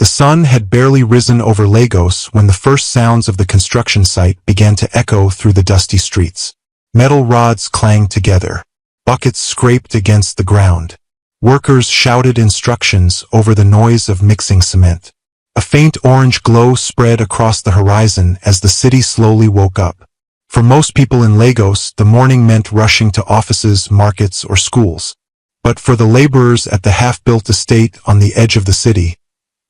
The sun had barely risen over Lagos when the first sounds of the construction site began to echo through the dusty streets. Metal rods clanged together. Buckets scraped against the ground. Workers shouted instructions over the noise of mixing cement. A faint orange glow spread across the horizon as the city slowly woke up. For most people in Lagos, the morning meant rushing to offices, markets, or schools. But for the laborers at the half-built estate on the edge of the city,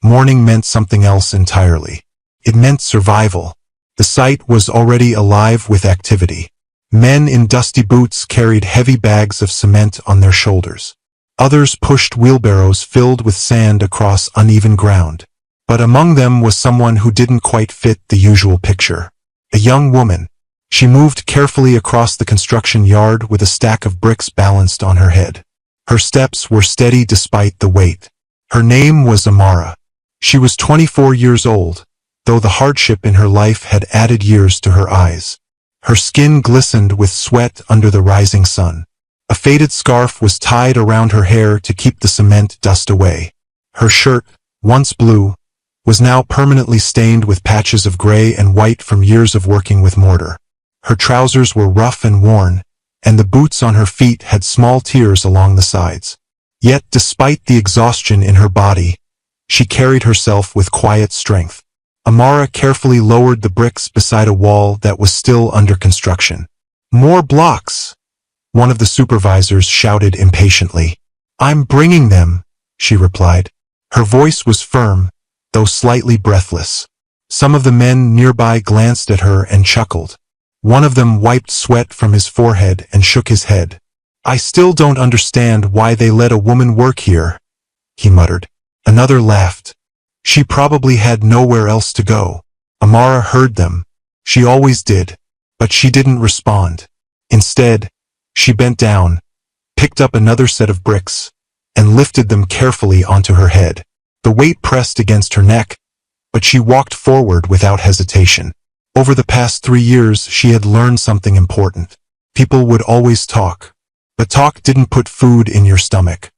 morning meant something else entirely. It meant survival. The site was already alive with activity. Men in dusty boots carried heavy bags of cement on their shoulders. Others pushed wheelbarrows filled with sand across uneven ground. But among them was someone who didn't quite fit the usual picture. A young woman. She moved carefully across the construction yard with a stack of bricks balanced on her head. Her steps were steady despite the weight. Her name was Amara. She was 24 years old, though the hardship in her life had added years to her eyes. Her skin glistened with sweat under the rising sun. A faded scarf was tied around her hair to keep the cement dust away. Her shirt, once blue, was now permanently stained with patches of gray and white from years of working with mortar. Her trousers were rough and worn, and the boots on her feet had small tears along the sides. Yet, despite the exhaustion in her body, she carried herself with quiet strength. Amara carefully lowered the bricks beside a wall that was still under construction. "More blocks!" one of the supervisors shouted impatiently. "I'm bringing them," she replied. Her voice was firm, though slightly breathless. Some of the men nearby glanced at her and chuckled. One of them wiped sweat from his forehead and shook his head. "I still don't understand why they let a woman work here," he muttered. Another laughed. She probably had nowhere else to go. Amara heard them. She always did. But she didn't respond. Instead, she bent down, picked up another set of bricks, and lifted them carefully onto her head. The weight pressed against her neck, but she walked forward without hesitation. Over the past 3 years, she had learned something important. People would always talk. But talk didn't put food in your stomach.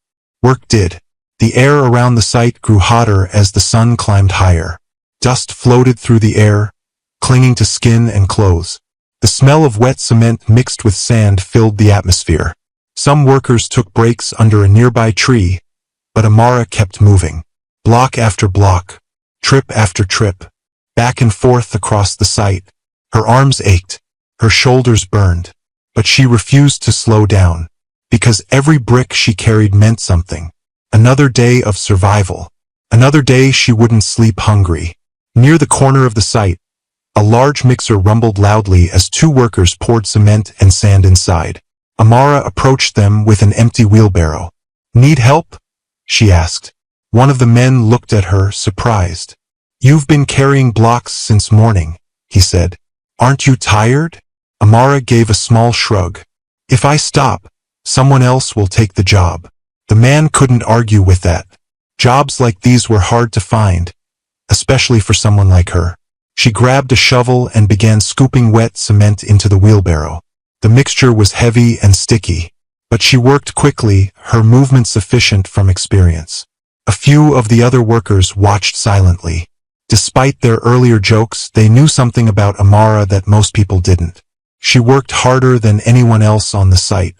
Work did. The air around the site grew hotter as the sun climbed higher. Dust floated through the air, clinging to skin and clothes. The smell of wet cement mixed with sand filled the atmosphere. Some workers took breaks under a nearby tree, but Amara kept moving. Block after block, trip after trip, back and forth across the site. Her arms ached, her shoulders burned, but she refused to slow down, because every brick she carried meant something. Another day of survival. Another day she wouldn't sleep hungry. Near the corner of the site, a large mixer rumbled loudly as 2 workers poured cement and sand inside. Amara approached them with an empty wheelbarrow. "Need help?" she asked. One of the men looked at her, surprised. "You've been carrying blocks since morning," he said. "Aren't you tired?" Amara gave a small shrug. "If I stop, someone else will take the job." The man couldn't argue with that. Jobs like these were hard to find, especially for someone like her. She grabbed a shovel and began scooping wet cement into the wheelbarrow. The mixture was heavy and sticky, but she worked quickly, her movements efficient from experience. A few of the other workers watched silently. Despite their earlier jokes, they knew something about Amara that most people didn't. She worked harder than anyone else on the site.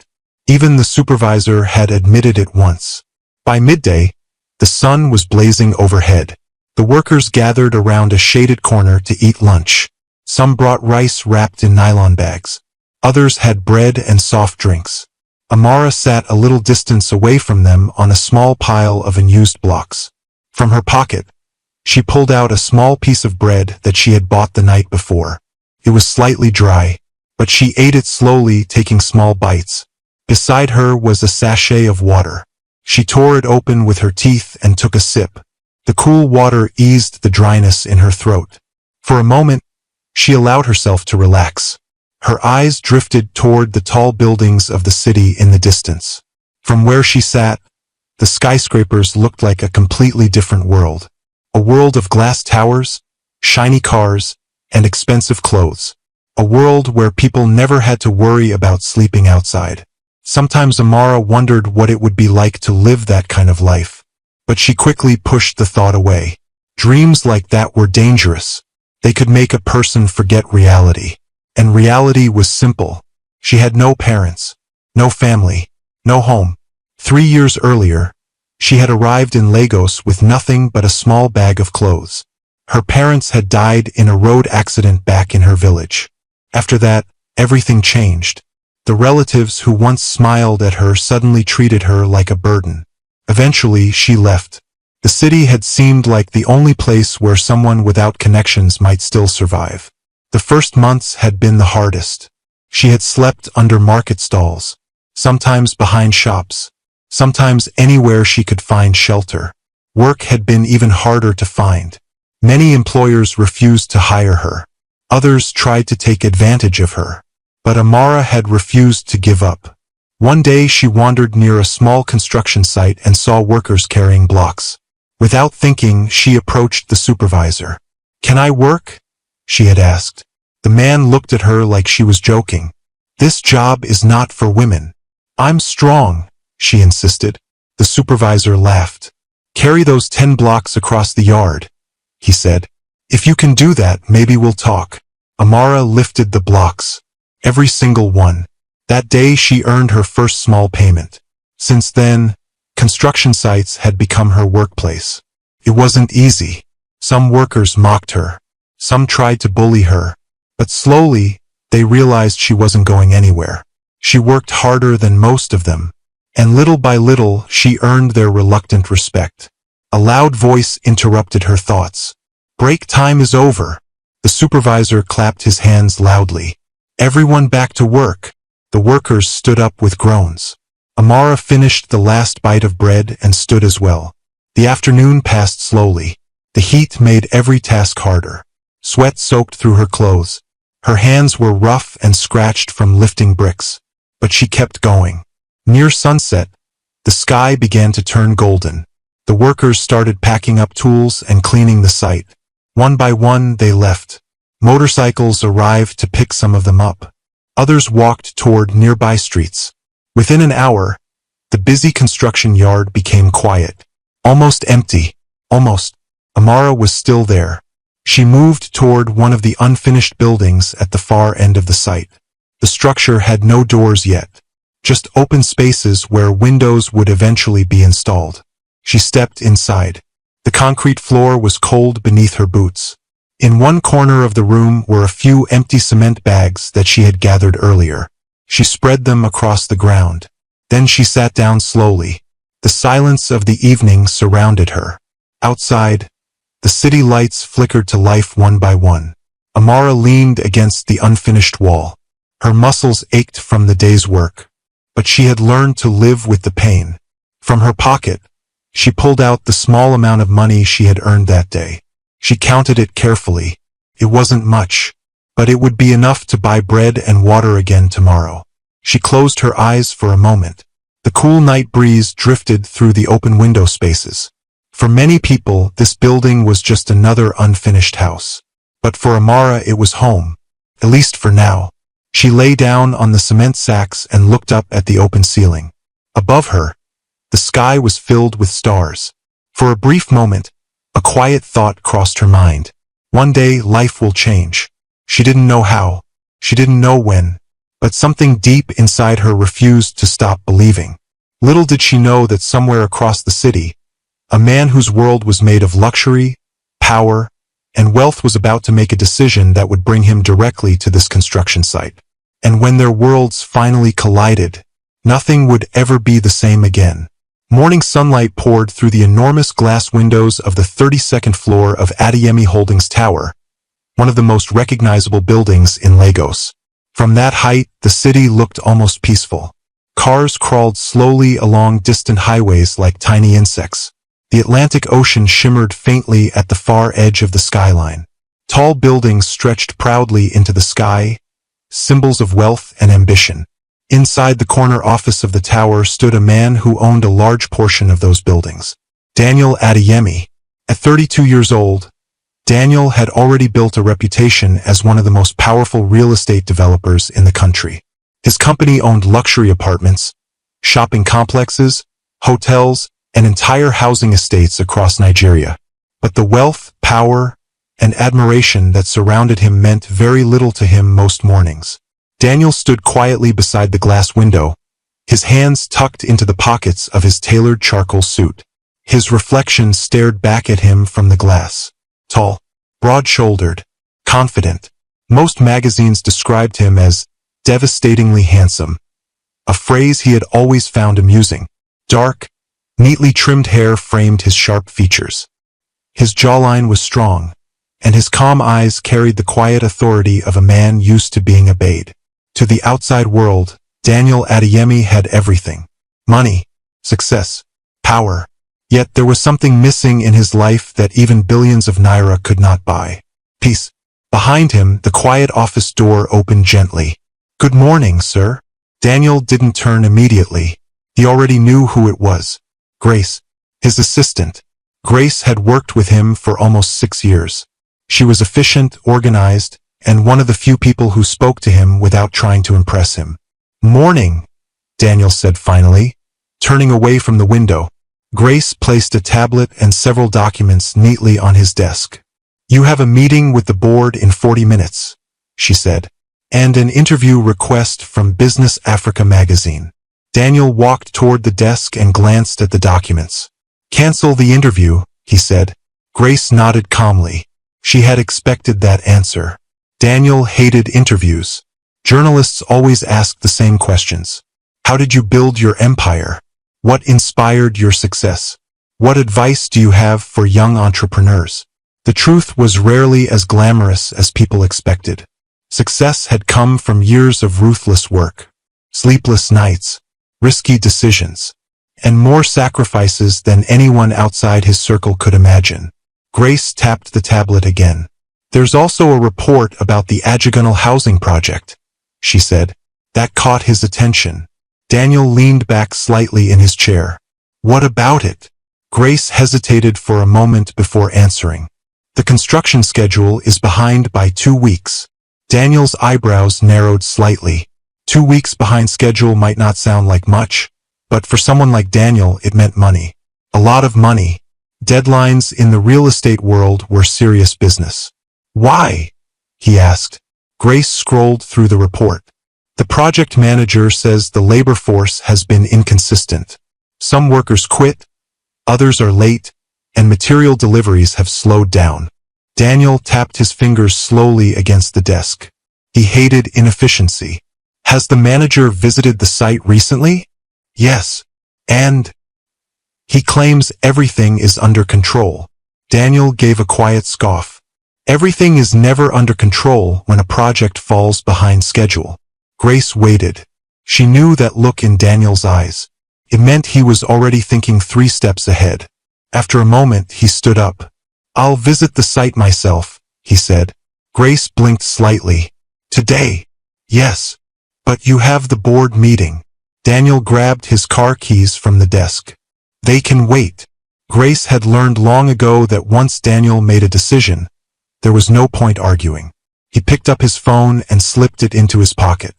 Even the supervisor had admitted it once. By midday, the sun was blazing overhead. The workers gathered around a shaded corner to eat lunch. Some brought rice wrapped in nylon bags. Others had bread and soft drinks. Amara sat a little distance away from them on a small pile of unused blocks. From her pocket, she pulled out a small piece of bread that she had bought the night before. It was slightly dry, but she ate it slowly, taking small bites. Beside her was a sachet of water. She tore it open with her teeth and took a sip. The cool water eased the dryness in her throat. For a moment, she allowed herself to relax. Her eyes drifted toward the tall buildings of the city in the distance. From where she sat, the skyscrapers looked like a completely different world. A world of glass towers, shiny cars, and expensive clothes. A world where people never had to worry about sleeping outside. Sometimes Amara wondered what it would be like to live that kind of life. But she quickly pushed the thought away. Dreams like that were dangerous. They could make a person forget reality. And reality was simple. She had no parents, no family, no home. 3 years earlier, she had arrived in Lagos with nothing but a small bag of clothes. Her parents had died in a road accident back in her village. After that, everything changed. The relatives who once smiled at her suddenly treated her like a burden. Eventually, she left. The city had seemed like the only place where someone without connections might still survive. The first months had been the hardest. She had slept under market stalls, sometimes behind shops, sometimes anywhere she could find shelter. Work had been even harder to find. Many employers refused to hire her. Others tried to take advantage of her. But Amara had refused to give up. One day she wandered near a small construction site and saw workers carrying blocks. Without thinking, she approached the supervisor. "Can I work?" she had asked. The man looked at her like she was joking. "This job is not for women." "I'm strong," she insisted. The supervisor laughed. "Carry those 10 blocks across the yard," he said. "If you can do that, maybe we'll talk." Amara lifted the blocks. Every single one. That day she earned her first small payment. Since then, construction sites had become her workplace. It wasn't easy. Some workers mocked her. Some tried to bully her. But slowly, they realized she wasn't going anywhere. She worked harder than most of them. And little by little, she earned their reluctant respect. A loud voice interrupted her thoughts. "Break time is over." The supervisor clapped his hands loudly. "Everyone back to work." The workers stood up with groans. Amara finished the last bite of bread and stood as well. The afternoon passed slowly. The heat made every task harder. Sweat soaked through her clothes. Her hands were rough and scratched from lifting bricks. But she kept going. Near sunset, the sky began to turn golden. The workers started packing up tools and cleaning the site. One by one, they left. Motorcycles arrived to pick some of them up. Others walked toward nearby streets. Within an hour, the busy construction yard became quiet. Almost empty. Almost. Amara was still there. She moved toward one of the unfinished buildings at the far end of the site. The structure had no doors yet, just open spaces where windows would eventually be installed. She stepped inside. The concrete floor was cold beneath her boots. In one corner of the room were a few empty cement bags that she had gathered earlier. She spread them across the ground. Then she sat down slowly. The silence of the evening surrounded her. Outside, the city lights flickered to life one by one. Amara leaned against the unfinished wall. Her muscles ached from the day's work. But she had learned to live with the pain. From her pocket, she pulled out the small amount of money she had earned that day. She counted it carefully. It wasn't much, but it would be enough to buy bread and water again tomorrow. She closed her eyes for a moment. The cool night breeze drifted through the open window spaces. For many people, this building was just another unfinished house. But for Amara, it was home, at least for now. She lay down on the cement sacks and looked up at the open ceiling. Above her, the sky was filled with stars. For a brief moment, a quiet thought crossed her mind. One day, life will change. She didn't know how. She didn't know when. But something deep inside her refused to stop believing. Little did she know that somewhere across the city, a man whose world was made of luxury, power, and wealth was about to make a decision that would bring him directly to this construction site. And when their worlds finally collided, nothing would ever be the same again. Morning sunlight poured through the enormous glass windows of the 32nd floor of Adeyemi Holdings Tower, one of the most recognizable buildings in Lagos. From that height, the city looked almost peaceful. Cars crawled slowly along distant highways like tiny insects. The Atlantic Ocean shimmered faintly at the far edge of the skyline. Tall buildings stretched proudly into the sky, symbols of wealth and ambition. Inside the corner office of the tower stood a man who owned a large portion of those buildings. Daniel Adeyemi. At 32 years old, Daniel had already built a reputation as one of the most powerful real estate developers in the country. His company owned luxury apartments, shopping complexes, hotels, and entire housing estates across Nigeria. But the wealth, power, and admiration that surrounded him meant very little to him most mornings. Daniel stood quietly beside the glass window, his hands tucked into the pockets of his tailored charcoal suit. His reflection stared back at him from the glass. Tall, broad-shouldered, confident. Most magazines described him as devastatingly handsome, a phrase he had always found amusing. Dark, neatly trimmed hair framed his sharp features. His jawline was strong, and his calm eyes carried the quiet authority of a man used to being obeyed. To the outside world, Daniel Adeyemi had everything. Money, success, power. Yet there was something missing in his life that even billions of naira could not buy. Peace. Behind him, the quiet office door opened gently. "Good morning, sir." Daniel didn't turn immediately. He already knew who it was. Grace, his assistant. Grace had worked with him for almost 6 years. She was efficient, organized, and one of the few people who spoke to him without trying to impress him. "Morning," Daniel said finally, turning away from the window. Grace placed a tablet and several documents neatly on his desk. "You have a meeting with the board in 40 minutes, she said, "and an interview request from Business Africa magazine." Daniel walked toward the desk and glanced at the documents. "Cancel the interview," he said. Grace nodded calmly. She had expected that answer. Daniel hated interviews. Journalists always asked the same questions. How did you build your empire? What inspired your success? What advice do you have for young entrepreneurs? The truth was rarely as glamorous as people expected. Success had come from years of ruthless work, sleepless nights, risky decisions, and more sacrifices than anyone outside his circle could imagine. Grace tapped the tablet again. "There's also a report about the Ajigunal housing project," she said. That caught his attention. Daniel leaned back slightly in his chair. "What about it?" Grace hesitated for a moment before answering. "The construction schedule is behind by 2 weeks. Daniel's eyebrows narrowed slightly. 2 weeks behind schedule might not sound like much, but for someone like Daniel it meant money. A lot of money. Deadlines in the real estate world were serious business. "Why?" he asked. Grace scrolled through the report. "The project manager says the labor force has been inconsistent. Some workers quit, others are late, and material deliveries have slowed down." Daniel tapped his fingers slowly against the desk. He hated inefficiency. "Has the manager visited the site recently?" "Yes. And he claims everything is under control." Daniel gave a quiet scoff. Everything is never under control when a project falls behind schedule. Grace waited. She knew that look in Daniel's eyes. It meant he was already thinking 3 steps ahead. After a moment, he stood up. "I'll visit the site myself," he said. Grace blinked slightly. "Today?" "Yes. But you have the board meeting." Daniel grabbed his car keys from the desk. "They can wait." Grace had learned long ago that once Daniel made a decision, there was no point arguing. He picked up his phone and slipped it into his pocket.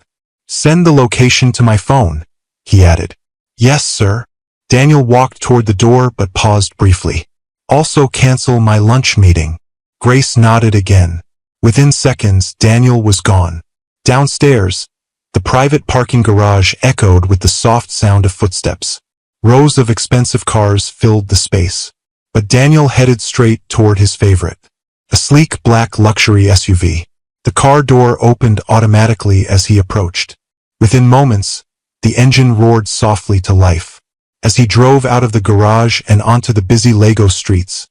"Send the location to my phone," he added. "Yes, sir." Daniel walked toward the door but paused briefly. "Also cancel my lunch meeting." Grace nodded again. Within seconds, Daniel was gone. Downstairs, the private parking garage echoed with the soft sound of footsteps. Rows of expensive cars filled the space. But Daniel headed straight toward his favorite, a sleek black luxury SUV. The car door opened automatically as he approached. Within moments, the engine roared softly to life. As he drove out of the garage and onto the busy Lagos streets,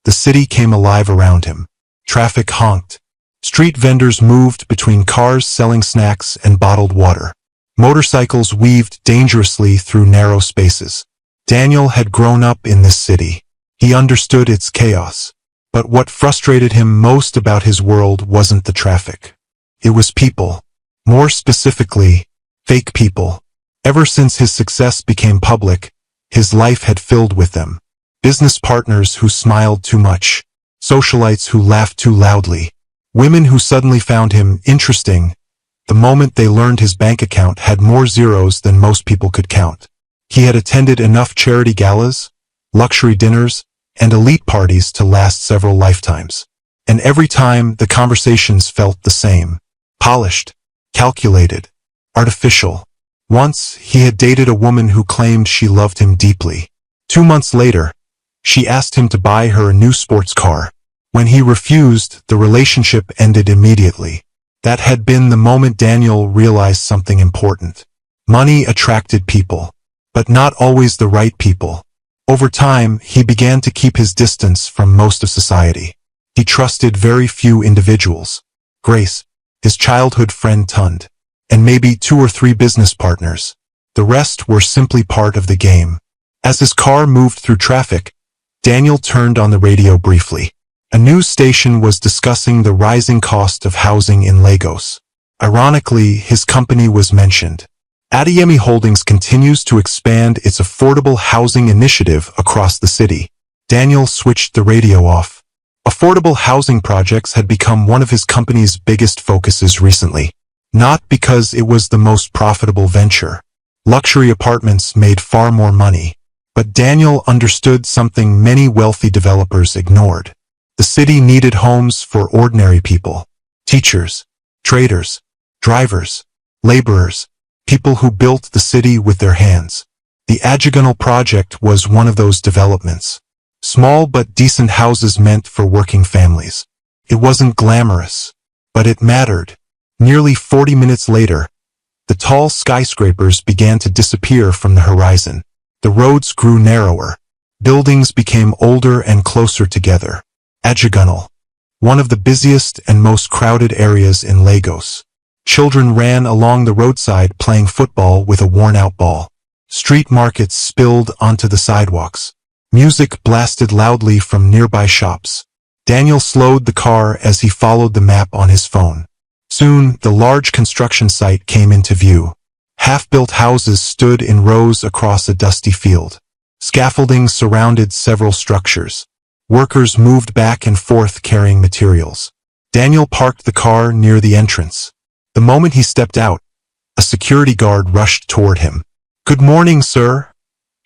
the city came alive around him. Traffic honked. Street vendors moved between cars selling snacks and bottled water. Motorcycles weaved dangerously through narrow spaces. Daniel had grown up in this city. He understood its chaos. But what frustrated him most about his world wasn't the traffic. It was people. More specifically, fake people. Ever since his success became public, his life had filled with them. Business partners who smiled too much. Socialites who laughed too loudly. Women who suddenly found him interesting the moment they learned his bank account had more zeros than most people could count. He had attended enough charity galas, luxury dinners, and elite parties to last several lifetimes. And every time, the conversations felt the same. Polished, calculated, artificial. Once, he had dated a woman who claimed she loved him deeply. 2 months later, she asked him to buy her a new sports car. When he refused, the relationship ended immediately. That had been the moment Daniel realized something important. Money attracted people, but not always the right people. Over time, he began to keep his distance from most of society. He trusted very few individuals. Grace, his childhood friend Tund, and maybe 2 or 3 business partners. The rest were simply part of the game. As his car moved through traffic, Daniel turned on the radio briefly. A news station was discussing the rising cost of housing in Lagos. Ironically, his company was mentioned. Adeyemi Holdings continues to expand its affordable housing initiative across the city. Daniel switched the radio off. Affordable housing projects had become one of his company's biggest focuses recently. Not because it was the most profitable venture. Luxury apartments made far more money. But Daniel understood something many wealthy developers ignored. The city needed homes for ordinary people. Teachers, traders, drivers, laborers, people who built the city with their hands. The Ajigunal project was one of those developments. Small but decent houses meant for working families. It wasn't glamorous, but it mattered. Nearly 40 minutes later, the tall skyscrapers began to disappear from the horizon. The roads grew narrower. Buildings became older and closer together. Ajigunal, one of the busiest and most crowded areas in Lagos. Children ran along the roadside playing football with a worn-out ball. Street markets spilled onto the sidewalks. Music blasted loudly from nearby shops. Daniel slowed the car as he followed the map on his phone. Soon, the large construction site came into view. Half-built houses stood in rows across a dusty field. Scaffolding surrounded several structures. Workers moved back and forth carrying materials. Daniel parked the car near the entrance. The moment he stepped out, a security guard rushed toward him. "Good morning, sir,"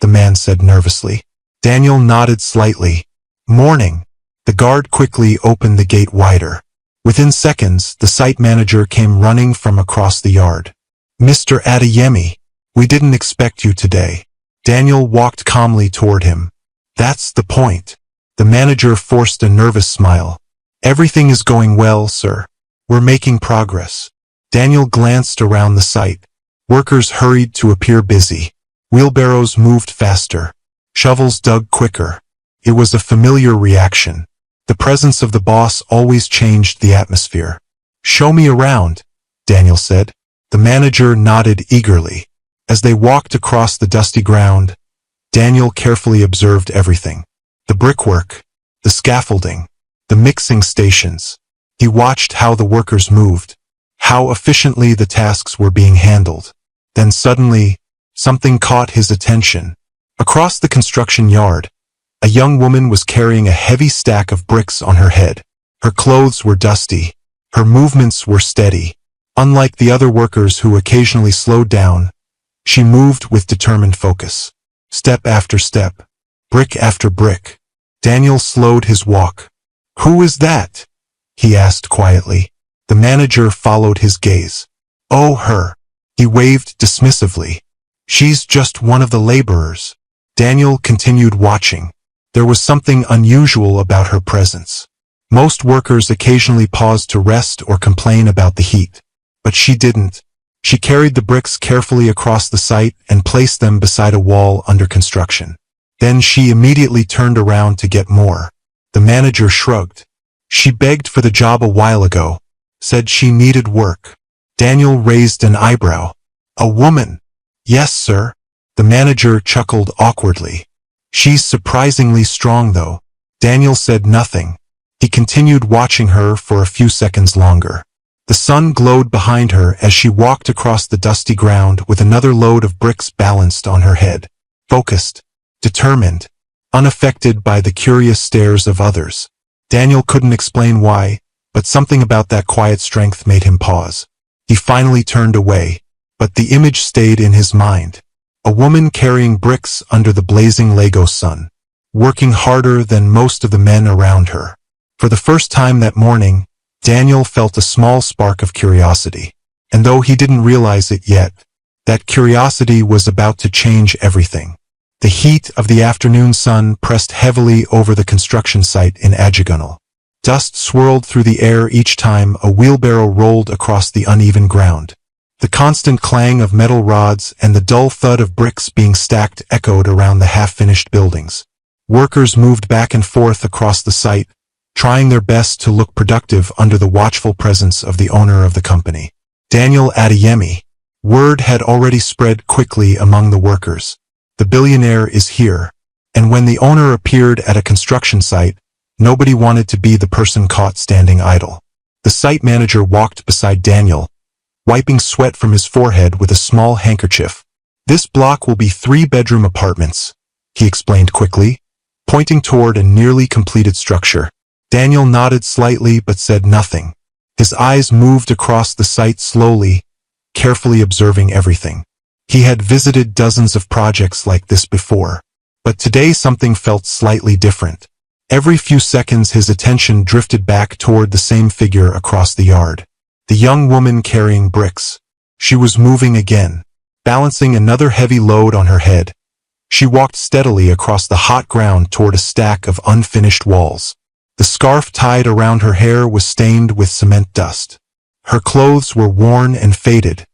the man said nervously. Daniel nodded slightly. "Morning." The guard quickly opened the gate wider. Within seconds, the site manager came running from across the yard. "Mr. Adeyemi, we didn't expect you today." Daniel walked calmly toward him. "That's the point." The manager forced a nervous smile. "Everything is going well, sir. We're making progress." Daniel glanced around the site. Workers hurried to appear busy. Wheelbarrows moved faster. Shovels dug quicker. It was a familiar reaction. The presence of the boss always changed the atmosphere. "Show me around," Daniel said. The manager nodded eagerly. As they walked across the dusty ground, Daniel carefully observed everything. The brickwork, the scaffolding, the mixing stations. He watched how the workers moved, how efficiently the tasks were being handled. Then suddenly, something caught his attention. Across the construction yard, a young woman was carrying a heavy stack of bricks on her head. Her clothes were dusty. Her movements were steady. Unlike the other workers who occasionally slowed down, she moved with determined focus. Step after step, brick after brick. Daniel slowed his walk. "Who is that?" he asked quietly. The manager followed his gaze. "Oh, her." He waved dismissively. "She's just one of the laborers." Daniel continued watching. There was something unusual about her presence. Most workers occasionally paused to rest or complain about the heat. But she didn't. She carried the bricks carefully across the site and placed them beside a wall under construction. Then she immediately turned around to get more. The manager shrugged. "She begged for the job a while ago, said she needed work." Daniel raised an eyebrow. "A woman?" "Yes, sir." The manager chuckled awkwardly. "She's surprisingly strong, though." Daniel said nothing. He continued watching her for a few seconds longer. The sun glowed behind her as she walked across the dusty ground with another load of bricks balanced on her head. Focused, determined, unaffected by the curious stares of others. Daniel couldn't explain why, but something about that quiet strength made him pause. He finally turned away, but the image stayed in his mind. A woman carrying bricks under the blazing Lagos sun. working harder than most of the men around her. For the first time that morning, Daniel felt a small spark of curiosity. And though he didn't realize it yet, that curiosity was about to change everything. The heat of the afternoon sun pressed heavily over the construction site in Ajagunal. Dust swirled through the air each time a wheelbarrow rolled across the uneven ground. The constant clang of metal rods and the dull thud of bricks being stacked echoed around the half-finished buildings. Workers moved back and forth across the site, trying their best to look productive under the watchful presence of the owner of the company, Daniel Adeyemi. Word had already spread quickly among the workers. The billionaire is here. And when the owner appeared at a construction site, nobody wanted to be the person caught standing idle. The site manager walked beside Daniel, wiping sweat from his forehead with a small handkerchief. "This block will be 3-bedroom apartments," he explained quickly, pointing toward a nearly completed structure. Daniel nodded slightly but said nothing. His eyes moved across the site slowly, carefully observing everything. He had visited dozens of projects like this before, but today something felt slightly different. Every few seconds his attention drifted back toward the same figure across the yard. The young woman carrying bricks. She was moving again, balancing another heavy load on her head. She walked steadily across the hot ground toward a stack of unfinished walls. The scarf tied around her hair was stained with cement dust. Her clothes were worn and faded,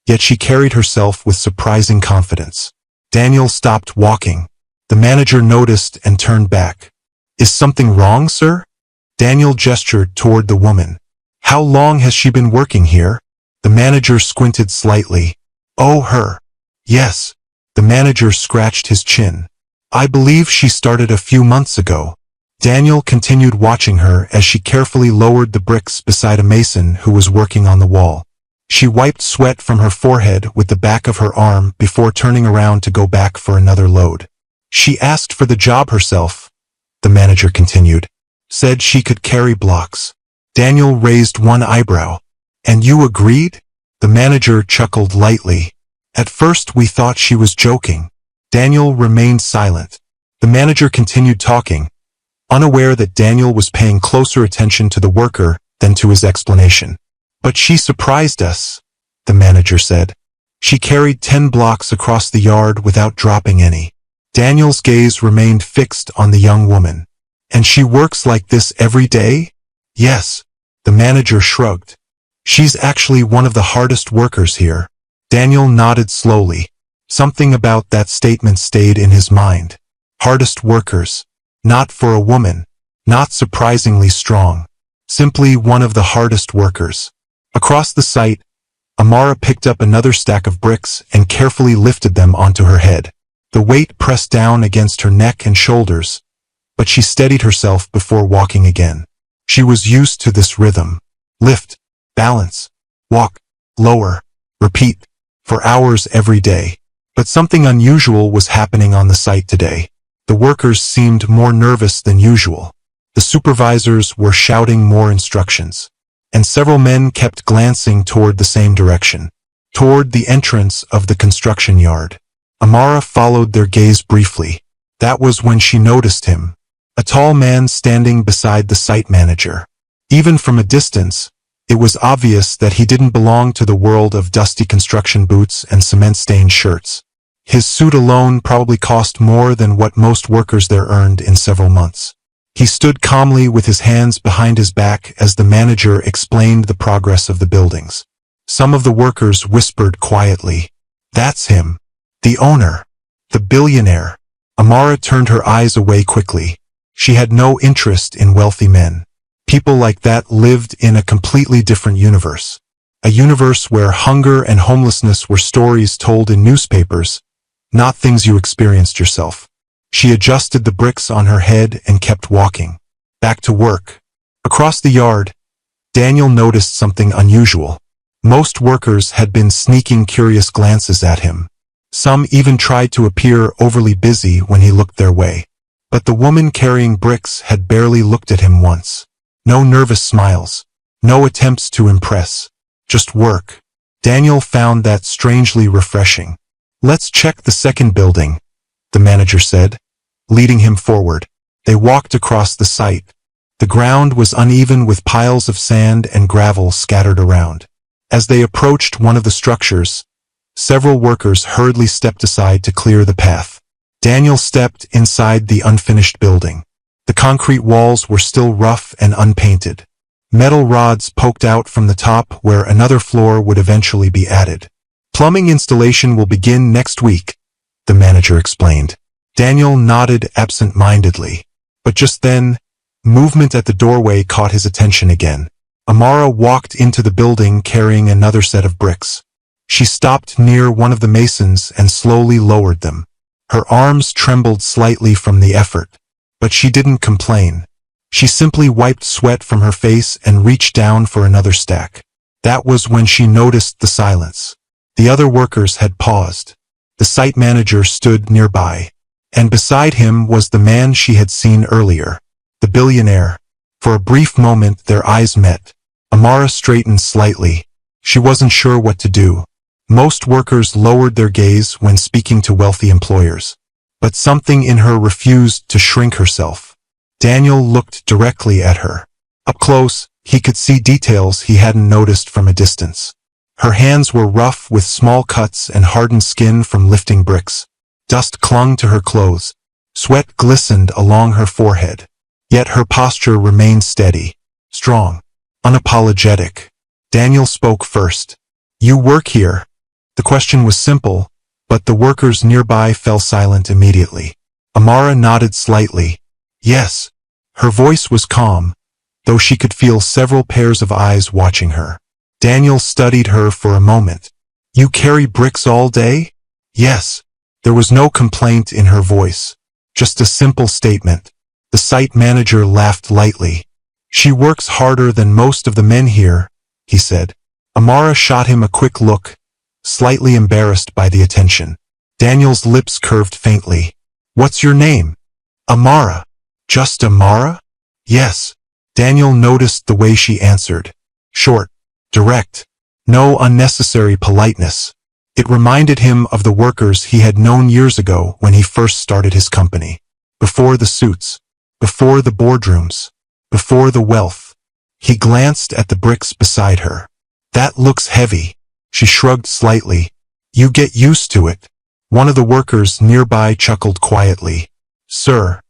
yet she carried herself with surprising confidence. Daniel stopped walking. The manager noticed and turned back. "Is something wrong, sir?" Daniel gestured toward the woman. "How long has she been working here?" The manager squinted slightly. "Oh, her. Yes." The manager scratched his chin. "I believe she started a few months ago." Daniel continued watching her as she carefully lowered the bricks beside a mason who was working on the wall. She wiped sweat from her forehead with the back of her arm before turning around to go back for another load. "She asked for the job herself," the manager continued. "Said she could carry blocks." Daniel raised one eyebrow. "And you agreed?" The manager chuckled lightly. "At first we thought she was joking." Daniel remained silent. The manager continued talking, unaware that Daniel was paying closer attention to the worker than to his explanation. "But she surprised us," the manager said. "She carried 10 blocks across the yard without dropping any." Daniel's gaze remained fixed on the young woman. "And she works like this every day?" "Yes," the manager shrugged. "She's actually one of the hardest workers here." Daniel nodded slowly. Something about that statement stayed in his mind. Hardest workers. Not for a woman. Not surprisingly strong. Simply one of the hardest workers. Across the site, Amara picked up another stack of bricks and carefully lifted them onto her head. The weight pressed down against her neck and shoulders, but she steadied herself before walking again. She was used to this rhythm. Lift, balance, walk, lower, repeat, for hours every day. But something unusual was happening on the site today. The workers seemed more nervous than usual. The supervisors were shouting more instructions, and several men kept glancing toward the same direction, toward the entrance of the construction yard. Amara followed their gaze briefly. That was when she noticed him, a tall man standing beside the site manager. Even from a distance, it was obvious that he didn't belong to the world of dusty construction boots and cement-stained shirts. His suit alone probably cost more than what most workers there earned in several months. He stood calmly with his hands behind his back as the manager explained the progress of the buildings. Some of the workers whispered quietly, "That's him. The owner. The billionaire." Amara turned her eyes away quickly. She had no interest in wealthy men. People like that lived in a completely different universe. A universe where hunger and homelessness were stories told in newspapers, not things you experienced yourself. She adjusted the bricks on her head and kept walking. Back to work. Across the yard, Daniel noticed something unusual. Most workers had been sneaking curious glances at him. Some even tried to appear overly busy when he looked their way. But the woman carrying bricks had barely looked at him once. No nervous smiles. No attempts to impress. Just work. Daniel found that strangely refreshing. "Let's check the second building," the manager said. leading him forward. They walked across the site. The ground was uneven with piles of sand and gravel scattered around. As they approached one of the structures, several workers hurriedly stepped aside to clear the path. Daniel stepped inside the unfinished building. The concrete walls were still rough and unpainted. Metal rods poked out from the top where another floor would eventually be added. Plumbing installation will begin next week, the manager explained. Daniel nodded absent-mindedly. But just then, movement at the doorway caught his attention again. Amara walked into the building carrying another set of bricks. She stopped near one of the masons and slowly lowered them. Her arms trembled slightly from the effort, but she didn't complain. She simply wiped sweat from her face and reached down for another stack. That was when she noticed the silence. The other workers had paused. The site manager stood nearby, and beside him was the man she had seen earlier, the billionaire. For a brief moment their eyes met. Amara straightened slightly. She wasn't sure what to do. Most workers lowered their gaze when speaking to wealthy employers, but something in her refused to shrink herself. Daniel looked directly at her. Up close, he could see details he hadn't noticed from a distance. Her hands were rough with small cuts and hardened skin from lifting bricks. Dust clung to her clothes. Sweat glistened along her forehead. Yet her posture remained steady, strong, unapologetic. Daniel spoke first. "You work here?" The question was simple, but the workers nearby fell silent immediately. Amara nodded slightly. Yes. Her voice was calm, though she could feel several pairs of eyes watching her. Daniel studied her for a moment. "You carry bricks all day?" "Yes." There was no complaint in her voice, just a simple statement. The site manager laughed lightly. "She works harder than most of the men here," he said. Amara shot him a quick look, slightly embarrassed by the attention. Daniel's lips curved faintly. "What's your name?" "Amara." "Just Amara?" "Yes." Daniel noticed the way she answered. Short, direct, no unnecessary politeness. It reminded him of the workers he had known years ago when he first started his company. Before the suits, before the boardrooms, before the wealth. He glanced at the bricks beside her. "That looks heavy." She shrugged slightly. "You get used to it." One of the workers nearby chuckled quietly. "Sir,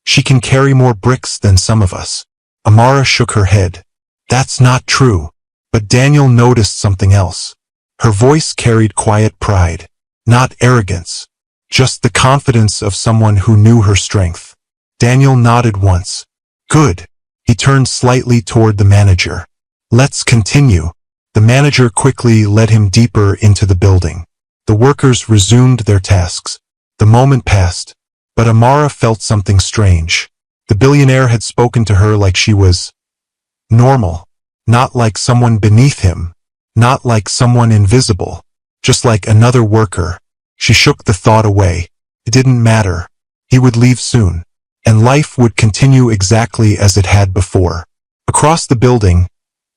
she can carry more bricks than some of us." Amara shook her head. "That's not true." But Daniel noticed something else. Her voice carried quiet pride, not arrogance, just the confidence of someone who knew her strength. Daniel nodded once. "Good." He turned slightly toward the manager. "Let's continue." The manager quickly led him deeper into the building. The workers resumed their tasks. The moment passed, but Amara felt something strange. The billionaire had spoken to her like she was normal, not like someone beneath him, not like someone invisible, just like another worker. She shook the thought away. It didn't matter. He would leave soon, and life would continue exactly as it had before. Across the building,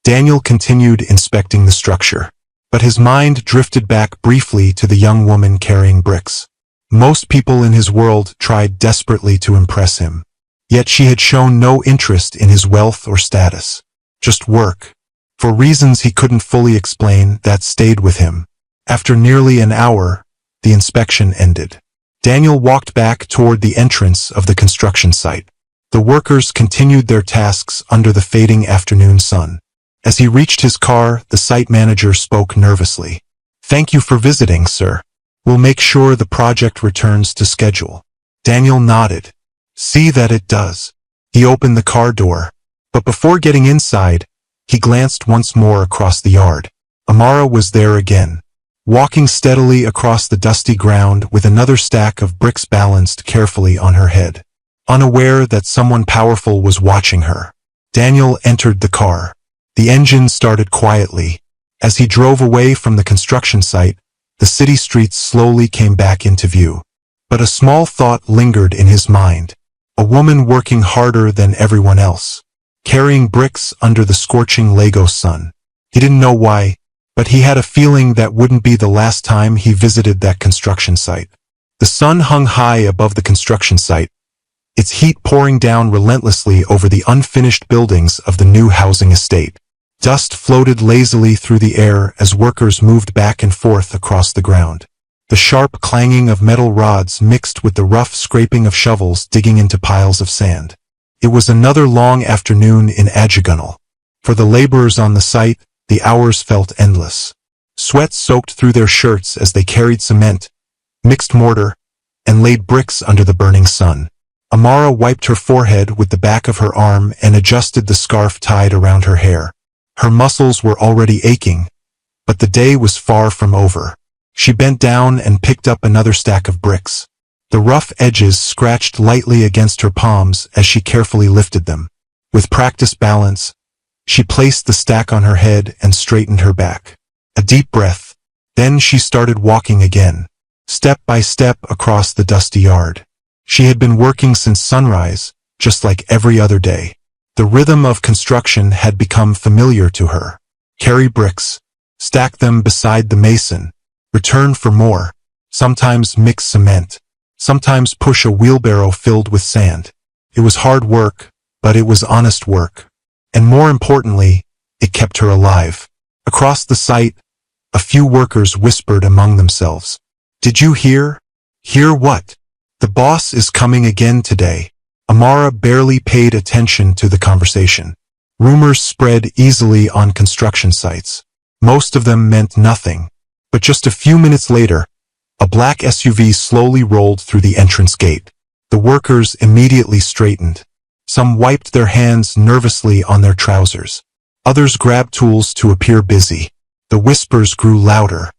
Daniel continued inspecting the structure, but his mind drifted back briefly to the young woman carrying bricks. Most people in his world tried desperately to impress him, yet she had shown no interest in his wealth or status, just work. For reasons he couldn't fully explain, that stayed with him. After nearly an hour, the inspection ended. Daniel walked back toward the entrance of the construction site. The workers continued their tasks under the fading afternoon sun. As he reached his car, the site manager spoke nervously. "Thank you for visiting, sir. We'll make sure the project returns to schedule." Daniel nodded. "See that it does." He opened the car door, but before getting inside, he glanced once more across the yard. Amara was there again, walking steadily across the dusty ground with another stack of bricks balanced carefully on her head. Unaware that someone powerful was watching her, Daniel entered the car. The engine started quietly. As he drove away from the construction site, the city streets slowly came back into view. But a small thought lingered in his mind. A woman working harder than everyone else, carrying bricks under the scorching Lagos sun. He didn't know why, but he had a feeling that wouldn't be the last time he visited that construction site. The sun hung high above the construction site, its heat pouring down relentlessly over the unfinished buildings of the new housing estate. Dust floated lazily through the air as workers moved back and forth across the ground. The sharp clanging of metal rods mixed with the rough scraping of shovels digging into piles of sand. It was another long afternoon in Ajagunal. For the laborers on the site, the hours felt endless. Sweat soaked through their shirts as they carried cement, mixed mortar, and laid bricks under the burning sun. Amara wiped her forehead with the back of her arm and adjusted the scarf tied around her hair. Her muscles were already aching, but the day was far from over. She bent down and picked up another stack of bricks. The rough edges scratched lightly against her palms as she carefully lifted them. With practiced balance, she placed the stack on her head and straightened her back. A deep breath. Then she started walking again, step by step across the dusty yard. She had been working since sunrise, just like every other day. The rhythm of construction had become familiar to her. Carry bricks, stack them beside the mason, return for more, sometimes mix cement, sometimes push a wheelbarrow filled with sand. It was hard work, but it was honest work. And more importantly, it kept her alive. Across the site, a few workers whispered among themselves. "Did you hear?" "Hear what?" "The boss is coming again today." Amara barely paid attention to the conversation. Rumors spread easily on construction sites. Most of them meant nothing. But just a few minutes later, a black SUV slowly rolled through the entrance gate. The workers immediately straightened. Some wiped their hands nervously on their trousers. Others grabbed tools to appear busy. The whispers grew louder.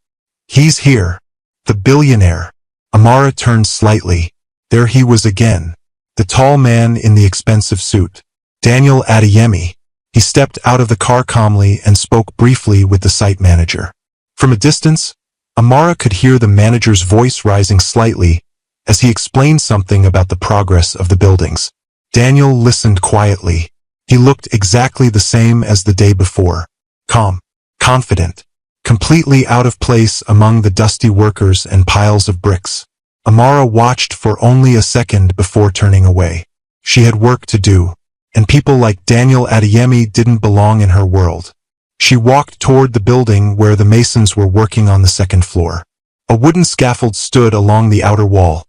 "He's here. The billionaire." Amara turned slightly. There he was again. The tall man in the expensive suit. Daniel Adeyemi. He stepped out of the car calmly and spoke briefly with the site manager. From a distance, Amara could hear the manager's voice rising slightly as he explained something about the progress of the buildings. Daniel listened quietly. He looked exactly the same as the day before. Calm, confident, completely out of place among the dusty workers and piles of bricks. Amara watched for only a second before turning away. She had work to do, and people like Daniel Adeyemi didn't belong in her world. She walked toward the building where the masons were working on the second floor. A wooden scaffold stood along the outer wall,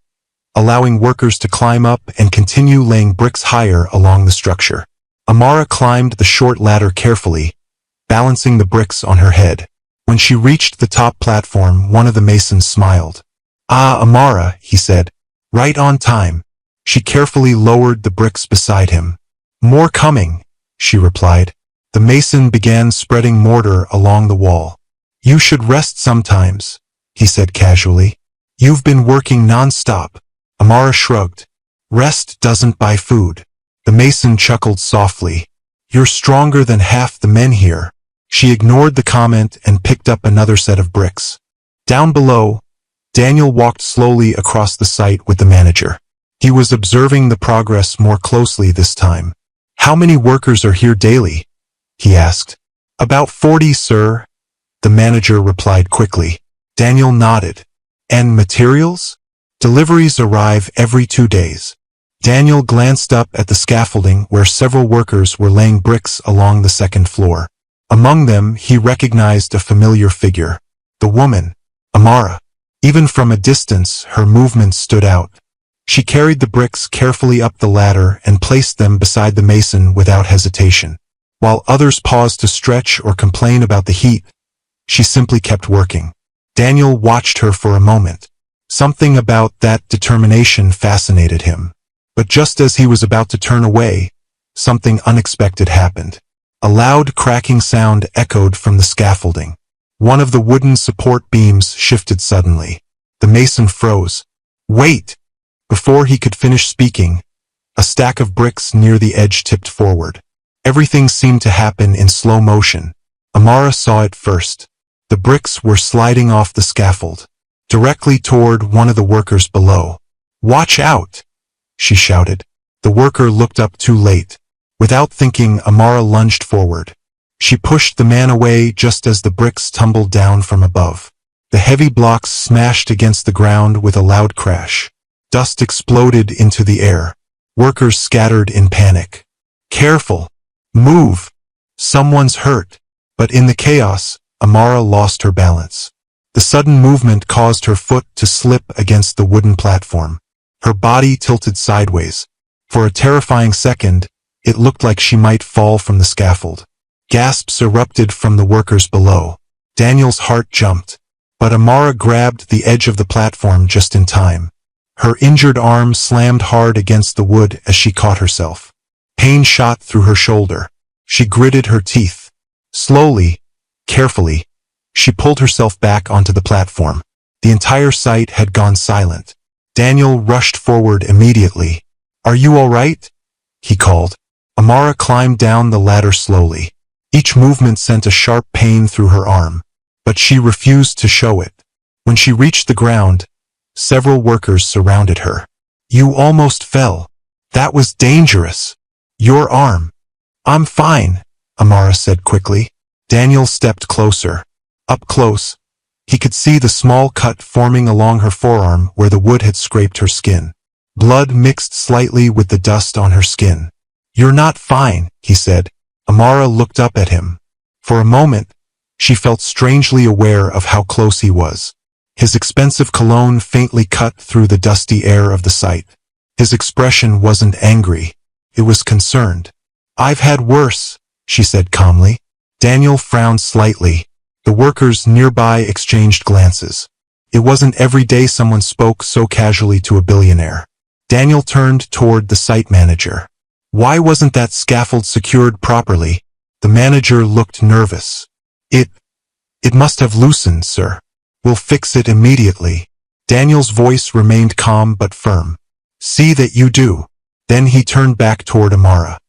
allowing workers to climb up and continue laying bricks higher along the structure. Amara climbed the short ladder carefully, balancing the bricks on her head. When she reached the top platform, one of the masons smiled. "Ah, Amara," he said. "Right on time." She carefully lowered the bricks beside him. "More coming," she replied. The mason began spreading mortar along the wall. "You should rest sometimes," he said casually. "You've been working non-stop." Amara shrugged. "Rest doesn't buy food." The mason chuckled softly. "You're stronger than half the men here." She ignored the comment and picked up another set of bricks. Down below, Daniel walked slowly across the site with the manager. He was observing the progress more closely this time. "How many workers are here daily?" he asked. "About 40, sir," the manager replied quickly. Daniel nodded. "And materials?" "Deliveries arrive every 2 days." Daniel glanced up at the scaffolding where several workers were laying bricks along the second floor. Among them, he recognized a familiar figure. The woman, Amara. Even from a distance, her movements stood out. She carried the bricks carefully up the ladder and placed them beside the mason without hesitation. While others paused to stretch or complain about the heat, she simply kept working. Daniel watched her for a moment. Something about that determination fascinated him. But just as he was about to turn away, something unexpected happened. A loud cracking sound echoed from the scaffolding. One of the wooden support beams shifted suddenly. The mason froze. "Wait!" Before he could finish speaking, a stack of bricks near the edge tipped forward. Everything seemed to happen in slow motion. Amara saw it first. The bricks were sliding off the scaffold, directly toward one of the workers below. "Watch out!" she shouted. The worker looked up too late. Without thinking, Amara lunged forward. She pushed the man away just as the bricks tumbled down from above. The heavy blocks smashed against the ground with a loud crash. Dust exploded into the air. Workers scattered in panic. Careful! Move! Someone's hurt! But in the chaos, Amara lost her balance. The sudden movement caused her foot to slip against the wooden platform. Her body tilted sideways. For a terrifying second, it looked like she might fall from the scaffold. Gasps erupted from the workers below. Daniel's heart jumped. But Amara grabbed the edge of the platform just in time. Her injured arm slammed hard against the wood as she caught herself. Pain shot through her shoulder. She gritted her teeth. Slowly, carefully, she pulled herself back onto the platform. The entire site had gone silent. Daniel rushed forward immediately. "Are you all right?" he called. Amara climbed down the ladder slowly. Each movement sent a sharp pain through her arm, but she refused to show it. When she reached the ground, several workers surrounded her. "You almost fell. That was dangerous. Your arm." "I'm fine," Amara said quickly. Daniel stepped closer. Up close, he could see the small cut forming along her forearm where the wood had scraped her skin. Blood mixed slightly with the dust on her skin. "You're not fine," he said. Amara looked up at him. For a moment, she felt strangely aware of how close he was. His expensive cologne faintly cut through the dusty air of the site. His expression wasn't angry. It was concerned. "I've had worse," she said calmly. Daniel frowned slightly. The workers nearby exchanged glances. It wasn't every day someone spoke so casually to a billionaire. Daniel turned toward the site manager. "Why wasn't that scaffold secured properly?" The manager looked nervous. It must have loosened, sir. We'll fix it immediately." Daniel's voice remained calm but firm. "See that you do." Then he turned back toward Amara.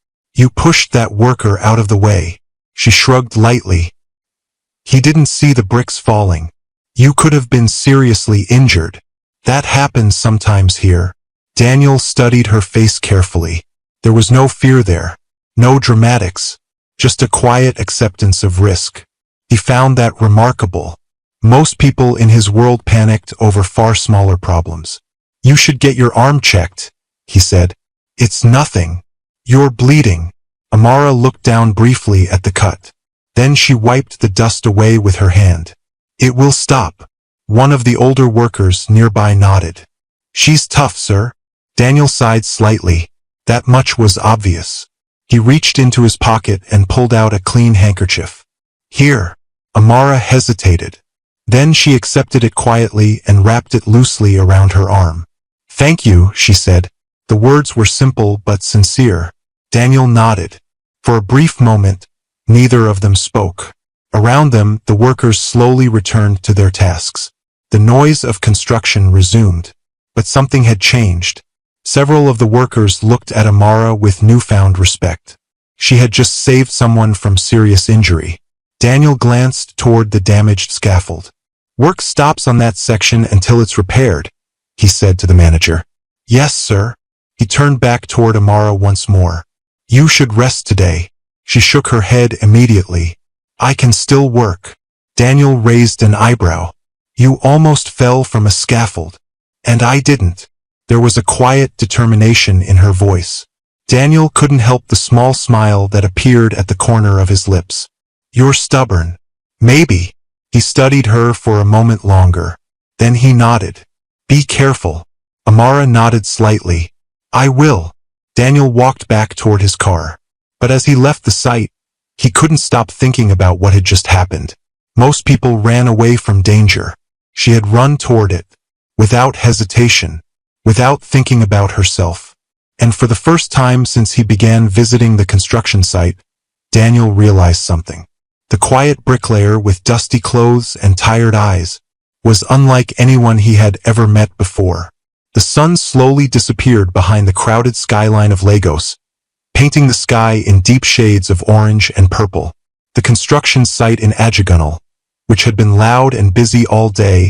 "You pushed that worker out of the way." She shrugged lightly. "He didn't see the bricks falling. You could have been seriously injured. That happens sometimes here." Daniel studied her face carefully. There was no fear there, no dramatics, just a quiet acceptance of risk. He found that remarkable. Most people in his world panicked over far smaller problems. "You should get your arm checked," he said. "It's nothing. You're bleeding." Amara looked down briefly at the cut. Then she wiped the dust away with her hand. "It will stop." One of the older workers nearby nodded. "She's tough, sir." Daniel sighed slightly. That much was obvious. He reached into his pocket and pulled out a clean handkerchief. "Here." Amara hesitated. Then she accepted it quietly and wrapped it loosely around her arm. "Thank you," she said. The words were simple but sincere. Daniel nodded. For a brief moment, neither of them spoke. Around them, the workers slowly returned to their tasks. The noise of construction resumed. But something had changed. Several of the workers looked at Amara with newfound respect. She had just saved someone from serious injury. Daniel glanced toward the damaged scaffold. "Work stops on that section until it's repaired," he said to the manager. "Yes, sir." He turned back toward Amara once more. "You should rest today." She shook her head immediately. "I can still work." Daniel raised an eyebrow. "You almost fell from a scaffold." "And I didn't." There was a quiet determination in her voice. Daniel couldn't help the small smile that appeared at the corner of his lips. "You're stubborn." "Maybe." He studied her for a moment longer. Then he nodded. "Be careful." Amara nodded slightly. "I will." Daniel walked back toward his car. But as he left the site, he couldn't stop thinking about what had just happened. Most people ran away from danger. She had run toward it, without hesitation, without thinking about herself. And for the first time since he began visiting the construction site, Daniel realized something. The quiet bricklayer with dusty clothes and tired eyes was unlike anyone he had ever met before. The sun slowly disappeared behind the crowded skyline of Lagos, painting the sky in deep shades of orange and purple. The construction site in Ajagunal, which had been loud and busy all day,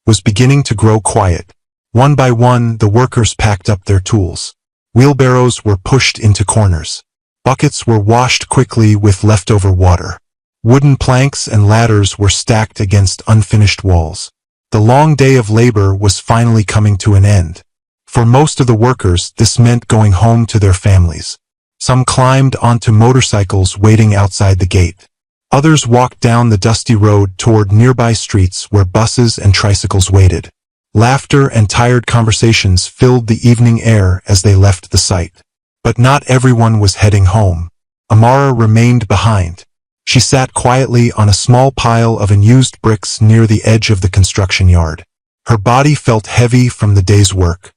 was beginning to grow quiet. One by one, the workers packed up their tools. Wheelbarrows were pushed into corners. Buckets were washed quickly with leftover water. Wooden planks and ladders were stacked against unfinished walls. The long day of labor was finally coming to an end. For most of the workers, this meant going home to their families. Some climbed onto motorcycles waiting outside the gate. Others walked down the dusty road toward nearby streets where buses and tricycles waited. Laughter and tired conversations filled the evening air as they left the site. But not everyone was heading home. Amara remained behind. She sat quietly on a small pile of unused bricks near the edge of the construction yard. Her body felt heavy from the day's work.